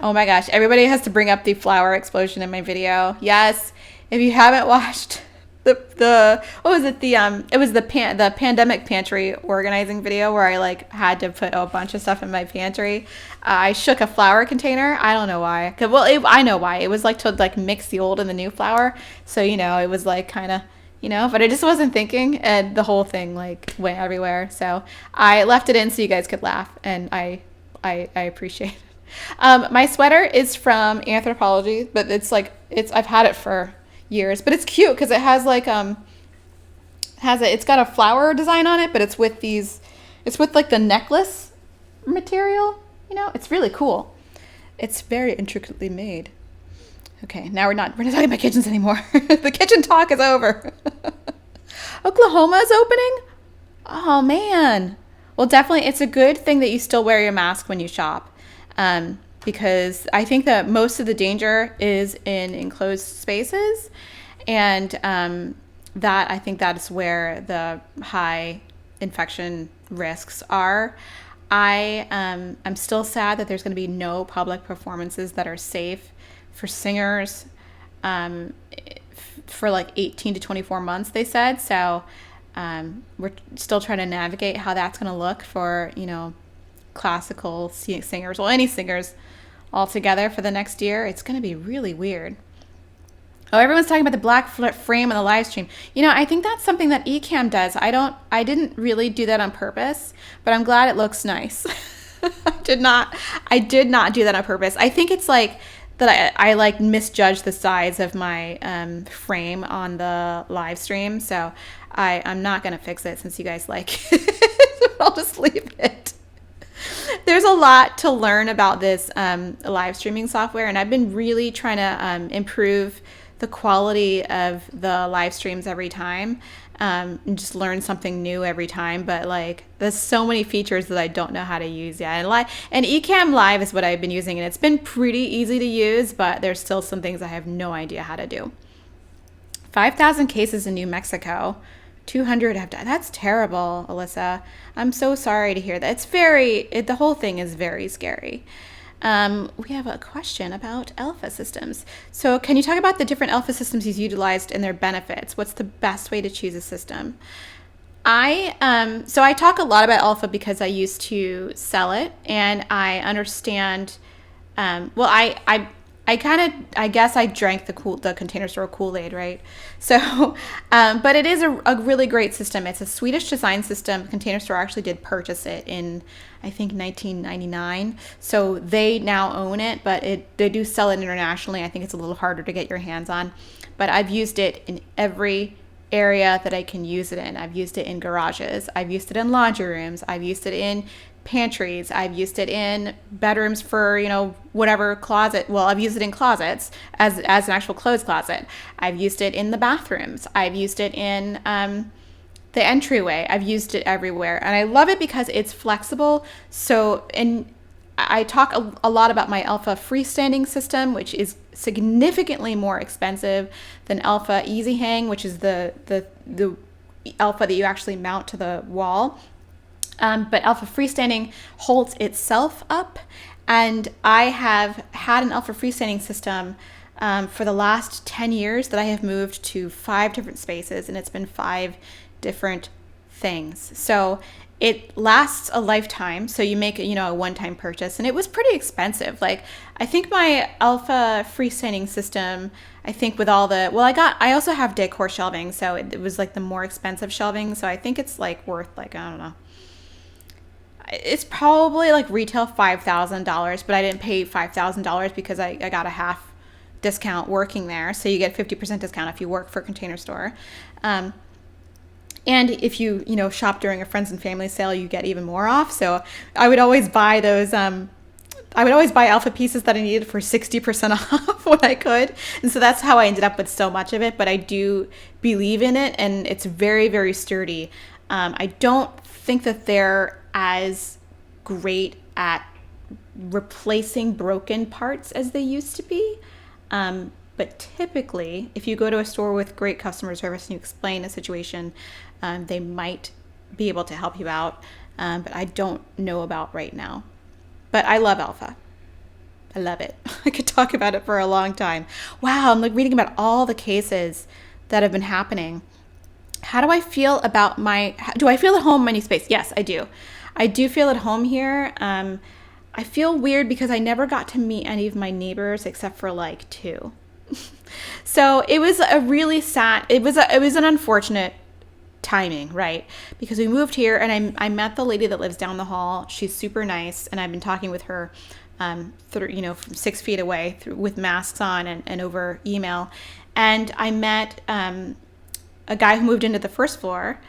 Speaker 1: Oh my gosh, everybody has to bring up the flower explosion in my video. Yes, if you haven't watched the what was it, it was the pandemic pantry organizing video where I like had to put a bunch of stuff in my pantry. I shook a flour container. I don't know why. I know why. It was like to like mix the old and the new flour. So it was like kind of but I just wasn't thinking, and the whole thing like went everywhere. So I left it in so you guys could laugh, and I appreciate it. My sweater is from Anthropologie, but I've had it for years, but it's cute because it has like it's got a flower design on it, but it's with like the necklace material. It's really cool. It's very intricately made. Okay, now we're not talking about kitchens anymore. The kitchen talk is over. Oklahoma is opening? Oh man. Well, definitely it's a good thing that you still wear your mask when you shop. Because I think that most of the danger is in enclosed spaces. And that I think that is where the high infection risks are. I'm still sad that there's going to be no public performances that are safe for singers for like 18 to 24 months, they said. So we're still trying to navigate how that's going to look for, classical singers, well, any singers altogether for the next year. It's going to be really weird. Oh, everyone's talking about the black frame on the live stream. I think that's something that Ecamm does. I didn't really do that on purpose, but I'm glad it looks nice. I did not do that on purpose. I think it's like that I like misjudged the size of my frame on the live stream. So I'm not going to fix it since you guys like it. I'll just leave it. There's a lot to learn about this live streaming software, and I've been really trying to improve the quality of the live streams every time, and just learn something new every time. But like, there's so many features that I don't know how to use yet. And Ecamm Live is what I've been using, and it's been pretty easy to use, but there's still some things I have no idea how to do. 5,000 cases in New Mexico. 200 have died. That's terrible, Alyssa. I'm so sorry to hear that. The whole thing is very scary. We have a question about alpha systems. So can you talk about the different alpha systems you've utilized and their benefits? What's the best way to choose a system? So I talk a lot about alpha because I used to sell it, and I understand, I guess I drank the Container Store Kool-Aid, right? So, but it is a really great system. It's a Swedish design system. Container Store actually did purchase it in, I think, 1999. So they now own it, but they do sell it internationally. I think it's a little harder to get your hands on. But I've used it in every area that I can use it in. I've used it in garages. I've used it in laundry rooms. I've used it in pantries. I've used it in bedrooms for, whatever closet. Well, I've used it in closets as an actual clothes closet. I've used it in the bathrooms. I've used it in the entryway. I've used it everywhere. And I love it because it's flexible. So, and I talk a lot about my Alpha freestanding system, which is significantly more expensive than Alpha Easy Hang, which is the Alpha that you actually mount to the wall. But Alpha freestanding holds itself up, and I have had an Alpha freestanding system for the last 10 years that I have moved to 5 different spaces, and it's been 5 different things. So it lasts a lifetime. So you make a one-time purchase, and it was pretty expensive. Like, I think my Alpha freestanding system, I think with all I also have decor shelving, so it was like the more expensive shelving. So I think it's like worth I don't know. It's probably like retail $5,000, but I didn't pay $5,000 because I got a half discount working there. So you get 50% discount if you work for Container Store. And if you shop during a friends and family sale, you get even more off. So I would always buy those. I would always buy Alpha pieces that I needed for 60% off when I could. And so that's how I ended up with so much of it. But I do believe in it, and it's very, very sturdy. I don't think that they're as great at replacing broken parts as they used to be. But typically, if you go to a store with great customer service and you explain a situation, they might be able to help you out. But I don't know about right now. But I love Alpha. I love it. I could talk about it for a long time. Wow, I'm reading about all the cases that have been happening. How do I feel about do I feel at home in my new space? Yes, I do. I do feel at home here. I feel weird because I never got to meet any of my neighbors except for 2. So it was a really sad, it was an unfortunate timing, right? Because we moved here, and I met the lady that lives down the hall. She's super nice, and I've been talking with her from 6 feet away with masks on and over email. And I met a guy who moved into the first floor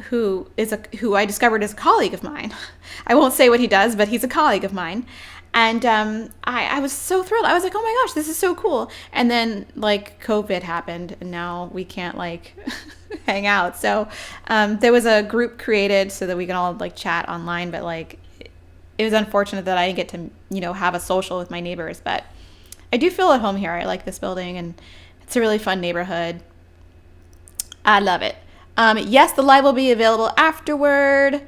Speaker 1: who I discovered is a colleague of mine. I won't say what he does, but he's a colleague of mine. And I was so thrilled. I was like, oh my gosh, this is so cool. And then like COVID happened and now we can't like hang out. So there was a group created so that we can all like chat online. But like it was unfortunate that I didn't get to, have a social with my neighbors. But I do feel at home here. I like this building and it's a really fun neighborhood. I love it. Yes, the live will be available afterward.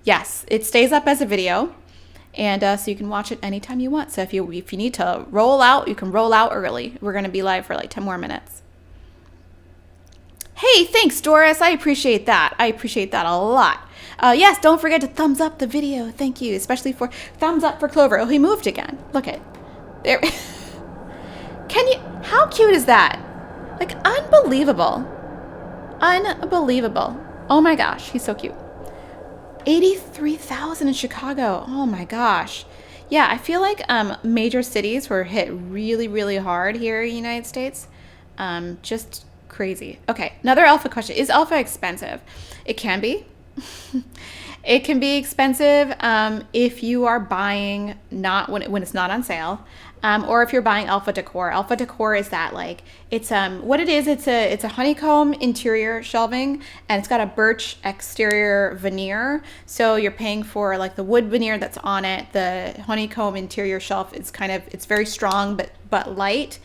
Speaker 1: Yes, it stays up as a video. And so you can watch it anytime you want. So if you need to roll out, you can roll out early. We're going to be live for like 10 more minutes. Hey, thanks, Doris. I appreciate that. I appreciate that a lot. Yes, don't forget to thumbs up the video. Thank you, especially for thumbs up for Clover. Oh, he moved again. Look at there. How cute is that? Like, unbelievable. Unbelievable. Oh my gosh, he's so cute. 83,000 in Chicago. Oh my gosh. Yeah, I feel like major cities were hit really, really hard here in the United States. Just crazy. Okay, another alpha question. Is alpha expensive? It can be. It can be expensive if you are buying not when it's not on sale. Or if you're buying alpha decor. Alpha decor is that like it's what it is. It's a honeycomb interior shelving and it's got a birch exterior veneer. So you're paying for like the wood veneer that's on it. The honeycomb interior shelf is it's very strong but light.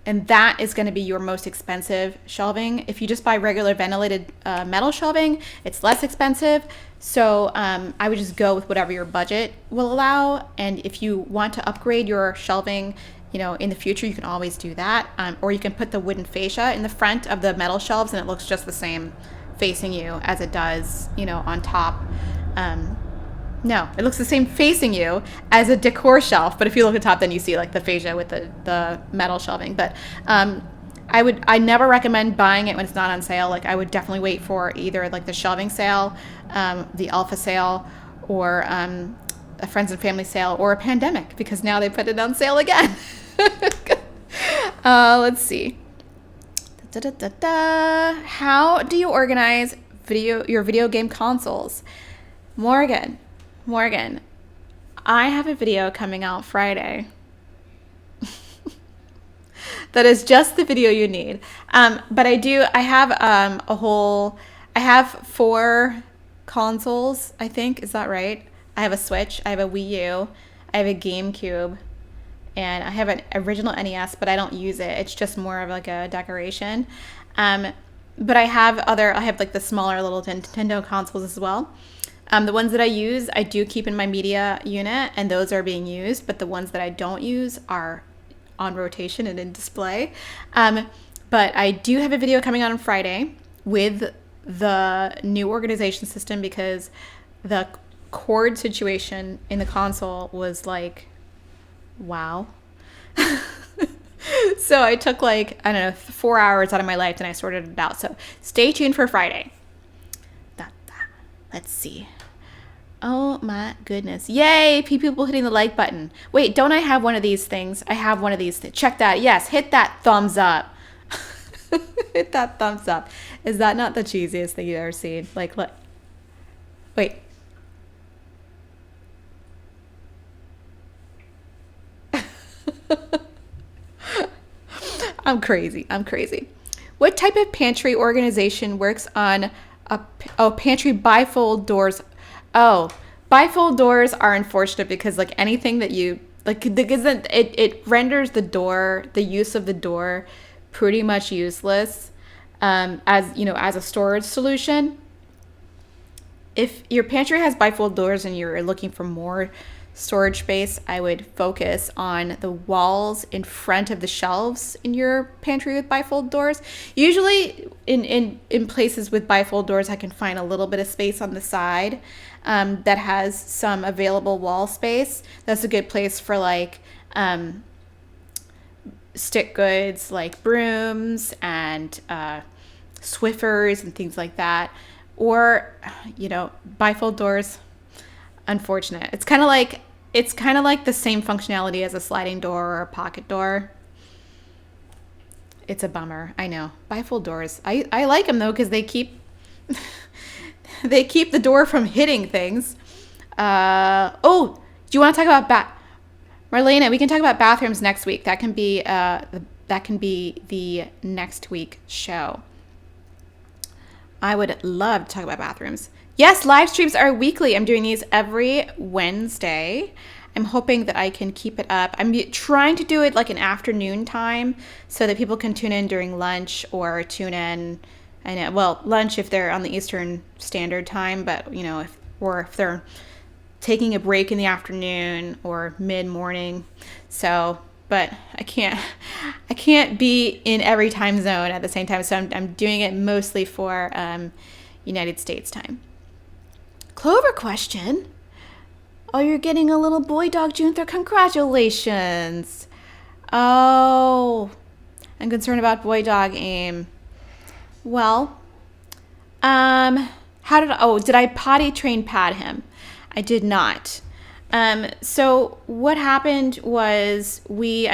Speaker 1: And that is going to be your most expensive shelving. If you just buy regular ventilated metal shelving, it's less expensive. So I would just go with whatever your budget will allow. And if you want to upgrade your shelving, in the future, you can always do that. Or you can put the wooden fascia in the front of the metal shelves and it looks just the same facing you as it does, on top. No, it looks the same facing you as a decor shelf. But if you look at top, then you see like the fascia with the metal shelving. But I never recommend buying it when it's not on sale. Like I would definitely wait for either like the shelving sale, the alpha sale, or a friends and family sale, or a pandemic because now they put it on sale again. Let's see. How do you organize your video game consoles? Morgan, I have a video coming out Friday. That is just the video you need. But I have 4 consoles, I think. Is that right? I have a Switch, I have a Wii U, I have a GameCube, and I have an original NES, but I don't use it. It's just more of like a decoration. But I have like the smaller little Nintendo consoles as well. The ones that I use, I do keep in my media unit, and those are being used. But the ones that I don't use are on rotation and in display. But I do have a video coming on Friday with the new organization system because the cord situation in the console was like, wow. So I took 4 hours out of my life and I sorted it out. So stay tuned for Friday. Let's see. Oh my goodness. Yay, people hitting the like button. Wait, don't I have one of these things? I have one of these. Check that. Yes, hit that thumbs up. Hit that thumbs up. Is that not the cheesiest thing you've ever seen? Like, look. Wait. I'm crazy. What type of pantry organization works on pantry bifold doors? Oh, bifold doors are unfortunate because like anything that you like, it renders the use of the door pretty much useless as a storage solution. If your pantry has bifold doors and you're looking for more storage space, I would focus on the walls in front of the shelves in your pantry with bifold doors. Usually in places with bifold doors, I can find a little bit of space on the side that has some available wall space. That's a good place for like stick goods like brooms and Swiffers and things like that. Or, bifold doors, unfortunate. It's kind of like the same functionality as a sliding door or a pocket door. it's a bummer. I know. Bifold doors. I like them though because they keep they keep the door from hitting things. Oh, do you want to talk about Marlena? We can talk about bathrooms next week. That can be the next week show. I would love to talk about bathrooms. Yes, live streams are weekly. I'm doing these every Wednesday. I'm hoping that I can keep it up. I'm trying to do it like an afternoon time so that people can tune in during lunch or tune in. I know, well, lunch if they're on the Eastern Standard Time, but you know, if they're taking a break in the afternoon or mid-morning. So, but I can't be in every time zone at the same time. So I'm doing it mostly for United States time. Clover question. Oh, you're getting a little boy dog, Junether. Congratulations. Oh, I'm concerned about boy dog aim. Well, did I potty train pad him? I did not. So what happened was we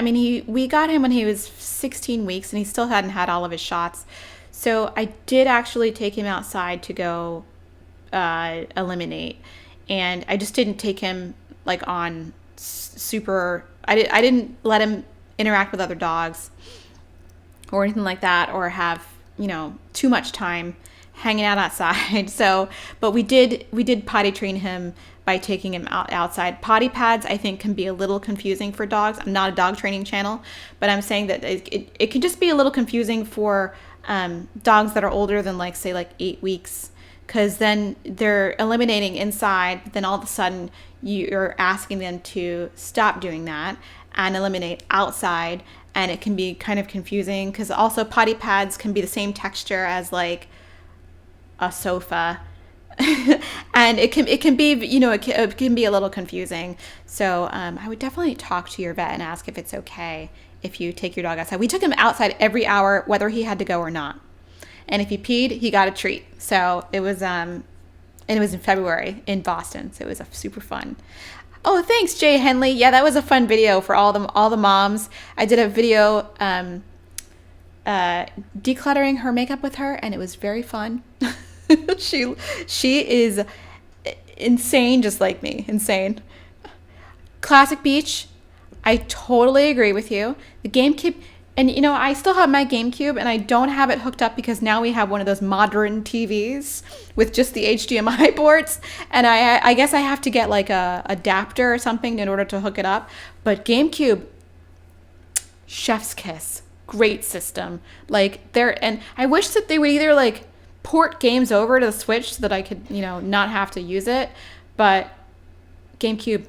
Speaker 1: got him when he was 16 weeks and he still hadn't had all of his shots. So I did actually take him outside to go eliminate. And I just didn't take him like on super, I didn't let him interact with other dogs or anything like that, or have, you know, too much time hanging out outside. So, but we did potty train him by taking him outside. Potty pads, I think, can be a little confusing for dogs. I'm not a dog training channel, but I'm saying that it can just be a little confusing for dogs that are older than say 8 weeks. Because then they're eliminating inside, but then all of a sudden you're asking them to stop doing that and eliminate outside, and it can be kind of confusing because also potty pads can be the same texture as like a sofa, and it can be, you know, it can be a little confusing. So I would definitely talk to your vet and ask if it's okay if you take your dog outside. We took him outside every hour, whether he had to go or not. And if he peed, he got a treat. So it was, and it was in February in Boston. So it was super fun. Oh, thanks, Jay Henley. Yeah, that was a fun video for all the moms. I did a video decluttering her makeup with her, and it was very fun. She is insane, just like me. Insane. Classic Beach. I totally agree with you. The GameCube. And, you know, I still have my GameCube, and I don't have it hooked up because now we have one of those modern TVs with just the HDMI ports. And I guess I have to get like a adapter or something in order to hook it up. But GameCube, chef's kiss. Great system. And I wish that they would either like port games over to the Switch so that I could, you know, not have to use it. But GameCube,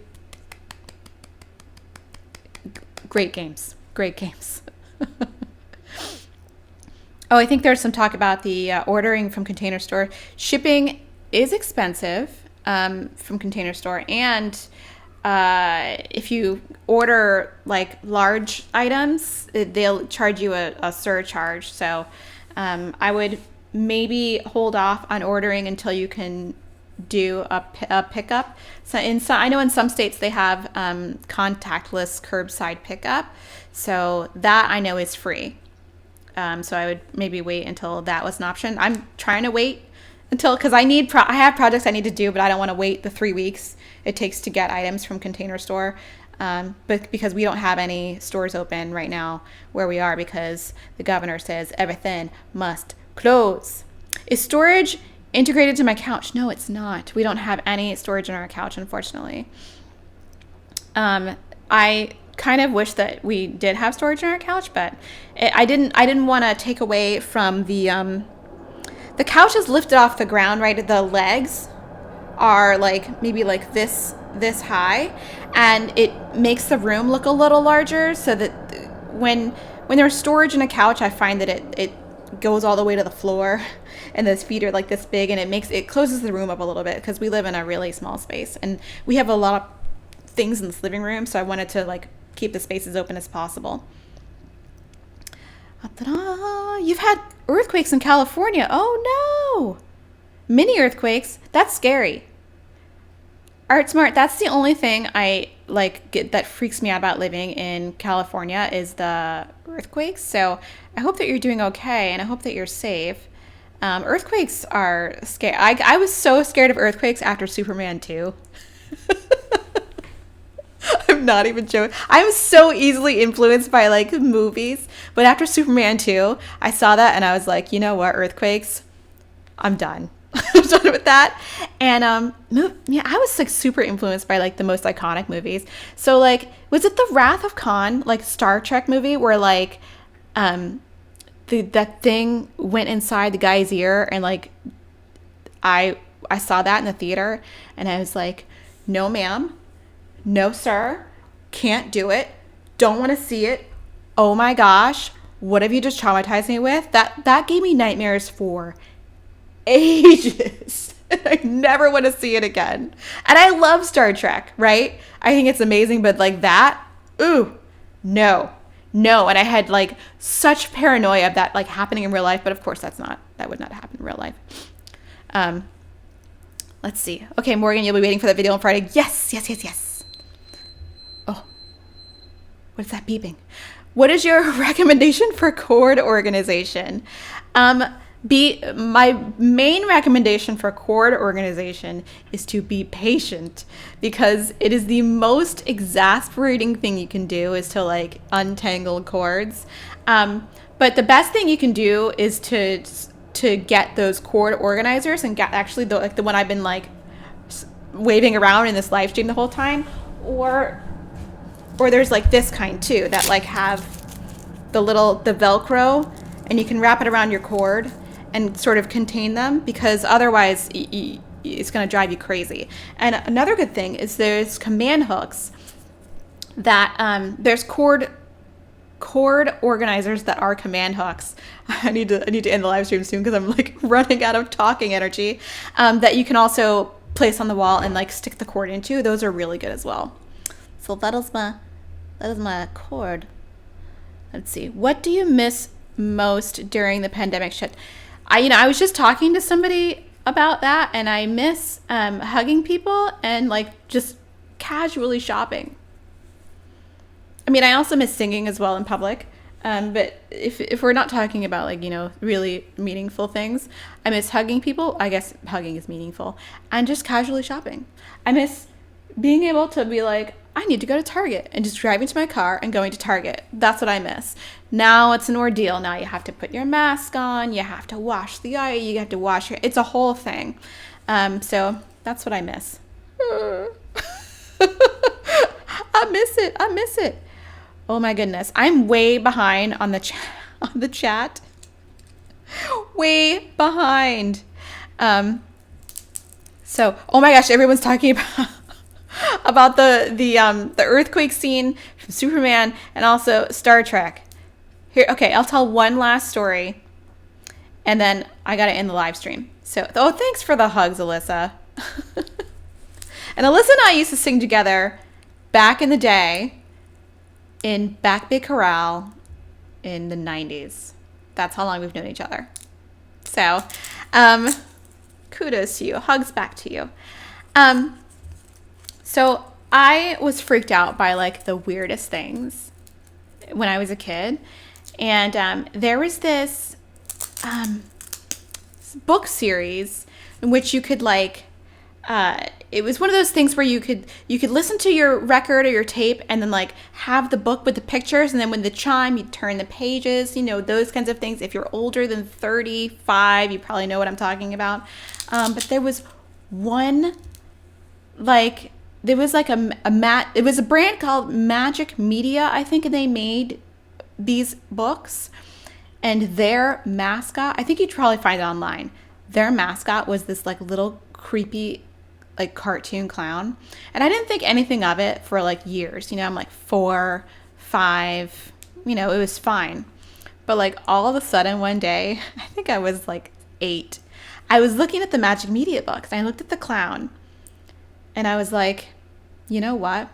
Speaker 1: great games. Great games. Oh, I think there's some talk about the ordering from Container Store. Shipping is expensive from Container Store, and if you order like large items, they'll charge you a surcharge. So I would maybe hold off on ordering until you can do a pickup. So I know in some states they have contactless curbside pickup. So that I know is free. So I would maybe wait until that was an option. I'm trying to wait until, because I have projects I need to do, but I don't want to wait the 3 weeks it takes to get items from Container Store. But because we don't have any stores open right now where we are, because the governor says everything must close. Is storage integrated to my couch? No, it's not. We don't have any storage in our couch, unfortunately. I kind of wish that we did have storage in our couch, but I didn't want to take away from the couch is lifted off the ground, right? The legs are like maybe like this high, and it makes the room look a little larger, so that when there's storage in a couch, I find that it goes all the way to the floor, and those feet are like this big, and it closes the room up a little bit because we live in a really small space, and we have a lot of things in this living room, so I wanted to like keep the space as open as possible. Ta-da! You've had earthquakes in California. Oh no! Mini earthquakes? That's scary. Art Smart, that's the only thing I like that freaks me out about living in California is the earthquakes. So I hope that you're doing okay, and I hope that you're safe. Earthquakes are scary. I was so scared of earthquakes after Superman 2. I'm not even joking. I'm so easily influenced by like movies. But after Superman 2, I saw that and I was like, you know what, earthquakes, I'm done. I'm done with that. And yeah, I was like super influenced by like the most iconic movies. So like, was it the Wrath of Khan, like Star Trek movie where like that thing went inside the guy's ear, and like I saw that in the theater and I was like, no ma'am, no sir, can't do it, don't want to see it. Oh my gosh, what have you just traumatized me with? That gave me nightmares for ages. I never want to see it again. And I love Star Trek, right? I think it's amazing, but like that, ooh, no. And I had like such paranoia of that like happening in real life, but of course that would not happen in real life. Let's see. Okay, Morgan, you'll be waiting for that video on Friday. Yes. Oh, what's that beeping? What is your recommendation for cord organization? My main recommendation for cord organization is to be patient, because it is the most exasperating thing you can do is to like untangle cords. But the best thing you can do is to get those cord organizers and get actually the one I've been like waving around in this live stream the whole time, or there's like this kind too that like have the Velcro, and you can wrap it around your cord and sort of contain them, because otherwise it's going to drive you crazy. And another good thing is there's command hooks that there's cord organizers that are command hooks. I need to end the live stream soon because I'm like running out of talking energy. That you can also place on the wall and like stick the cord into. Those are really good as well. So that is my cord. Let's see. What do you miss most during the pandemic shit? I was just talking to somebody about that, and I miss hugging people and like just casually shopping. I mean, I also miss singing as well in public. But if we're not talking about like, really meaningful things, I miss hugging people. I guess hugging is meaningful. And just casually shopping. I miss being able to be like, I need to go to Target, and just driving to my car and going to Target. That's what I miss. Now it's an ordeal. Now you have to put your mask on. You have to wash the eye. You have to wash your... It's a whole thing. So that's what I miss. I miss it. Oh my goodness. I'm way behind on the chat. Way behind. So, oh my gosh, everyone's talking about the earthquake scene from Superman and also Star Trek. Here, okay, I'll tell one last story, and then I gotta end the live stream. So, thanks for the hugs, Alyssa. And Alyssa and I used to sing together back in the day in Back Bay Corral in the 90s. That's how long we've known each other. So, kudos to you. Hugs back to you. So I was freaked out by like the weirdest things when I was a kid. And there was this book series in which you could like, it was one of those things where you could listen to your record or your tape and then like have the book with the pictures, and then when the chime, you turn the pages, those kinds of things. If you're older than 35, you probably know what I'm talking about. But there was one, like, there was like it was a brand called Magic Media, I think, and they made these books, and their mascot, I think you'd probably find it online. Their mascot was this like little creepy like cartoon clown, and I didn't think anything of it for like years. I'm like 4, 5, it was fine. But like all of a sudden one day, I think I was like 8, I was looking at the Magic Media books, and I looked at the clown, and I was like, you know what?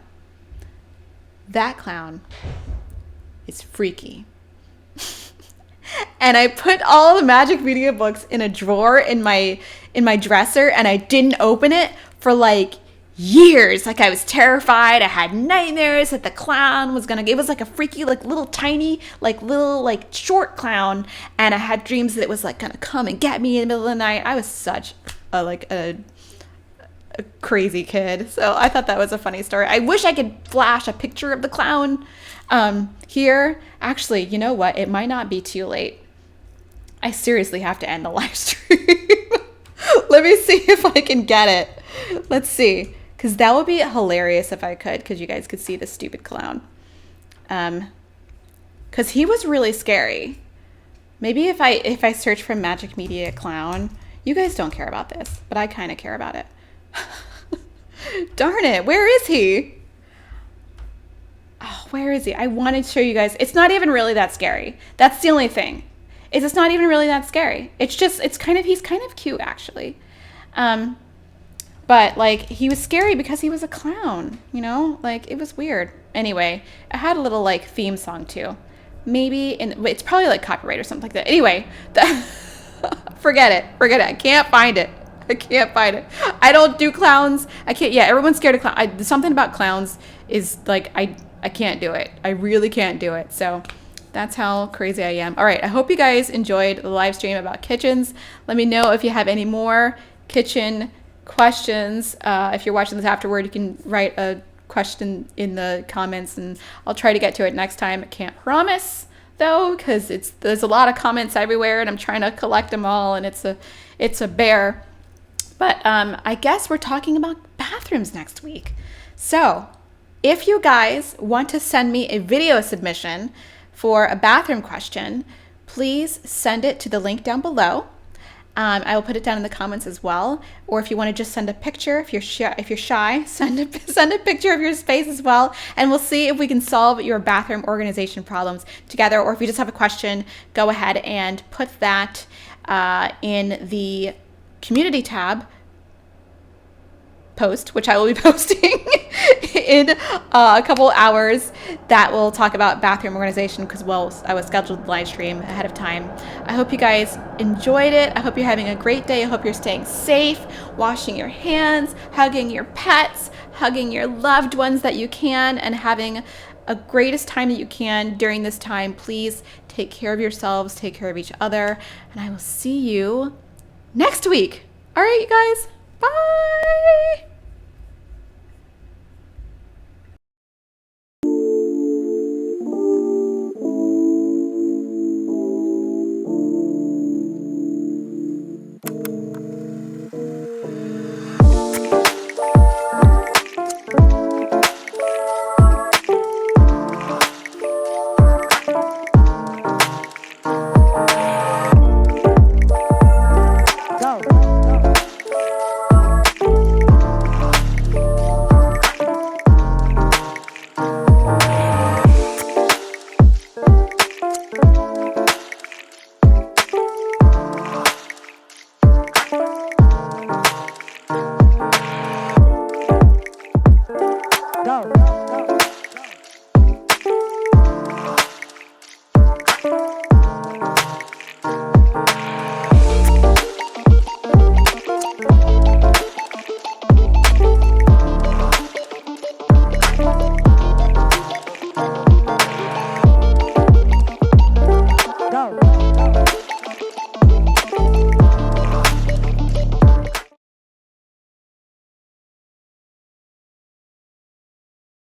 Speaker 1: That clown is freaky. And I put all the Magic Media books in a drawer in my dresser, and I didn't open it for like years. Like I was terrified. I had nightmares that the clown was gonna, it was like a freaky, like little tiny, like little, like short clown. And I had dreams that it was like gonna come and get me in the middle of the night. I was such a crazy kid. So I thought that was a funny story. I wish I could flash a picture of the clown here. Actually, you know what? It might not be too late. I seriously have to end the live stream. Let me see if I can get it. Let's see. Because that would be hilarious if I could, because you guys could see the stupid clown. Because he was really scary. Maybe if I search for Magic Media Clown, you guys don't care about this, but I kind of care about it. Darn it, where is he? Oh, where is he? I wanted to show you guys. It's not even really that scary. That's the only thing. It's not even really that scary. It's just, he's kind of cute actually. But like he was scary because he was a clown, you know, like it was weird. Anyway, I had a little like theme song too. Maybe it's probably like copyright or something like that. Anyway, forget it. I can't find it. I don't do clowns. I can't. Yeah, everyone's scared of clowns. Something about clowns is like I can't do it. I really can't do it. So that's how crazy I am. All right. I hope you guys enjoyed the live stream about kitchens. Let me know if you have any more kitchen questions. If you're watching this afterward, you can write a question in the comments and I'll try to get to it next time. I can't promise though, because there's a lot of comments everywhere and I'm trying to collect them all and it's a bear. But I guess we're talking about bathrooms next week. So if you guys want to send me a video submission for a bathroom question, please send it to the link down below. I will put it down in the comments as well. Or if you want to just send a picture, if you're shy, send a picture of your space as well. And we'll see if we can solve your bathroom organization problems together. Or if you just have a question, go ahead and put that in the community tab post, which I will be posting in a couple hours, that will talk about bathroom organization because, well, I was scheduled the live stream ahead of time. I hope you guys enjoyed it. I hope you're having a great day. I hope you're staying safe, washing your hands, hugging your pets, hugging your loved ones that you can, and having a greatest time that you can during this time. Please take care of yourselves, take care of each other, and I will see you next week. All right, you guys. Bye.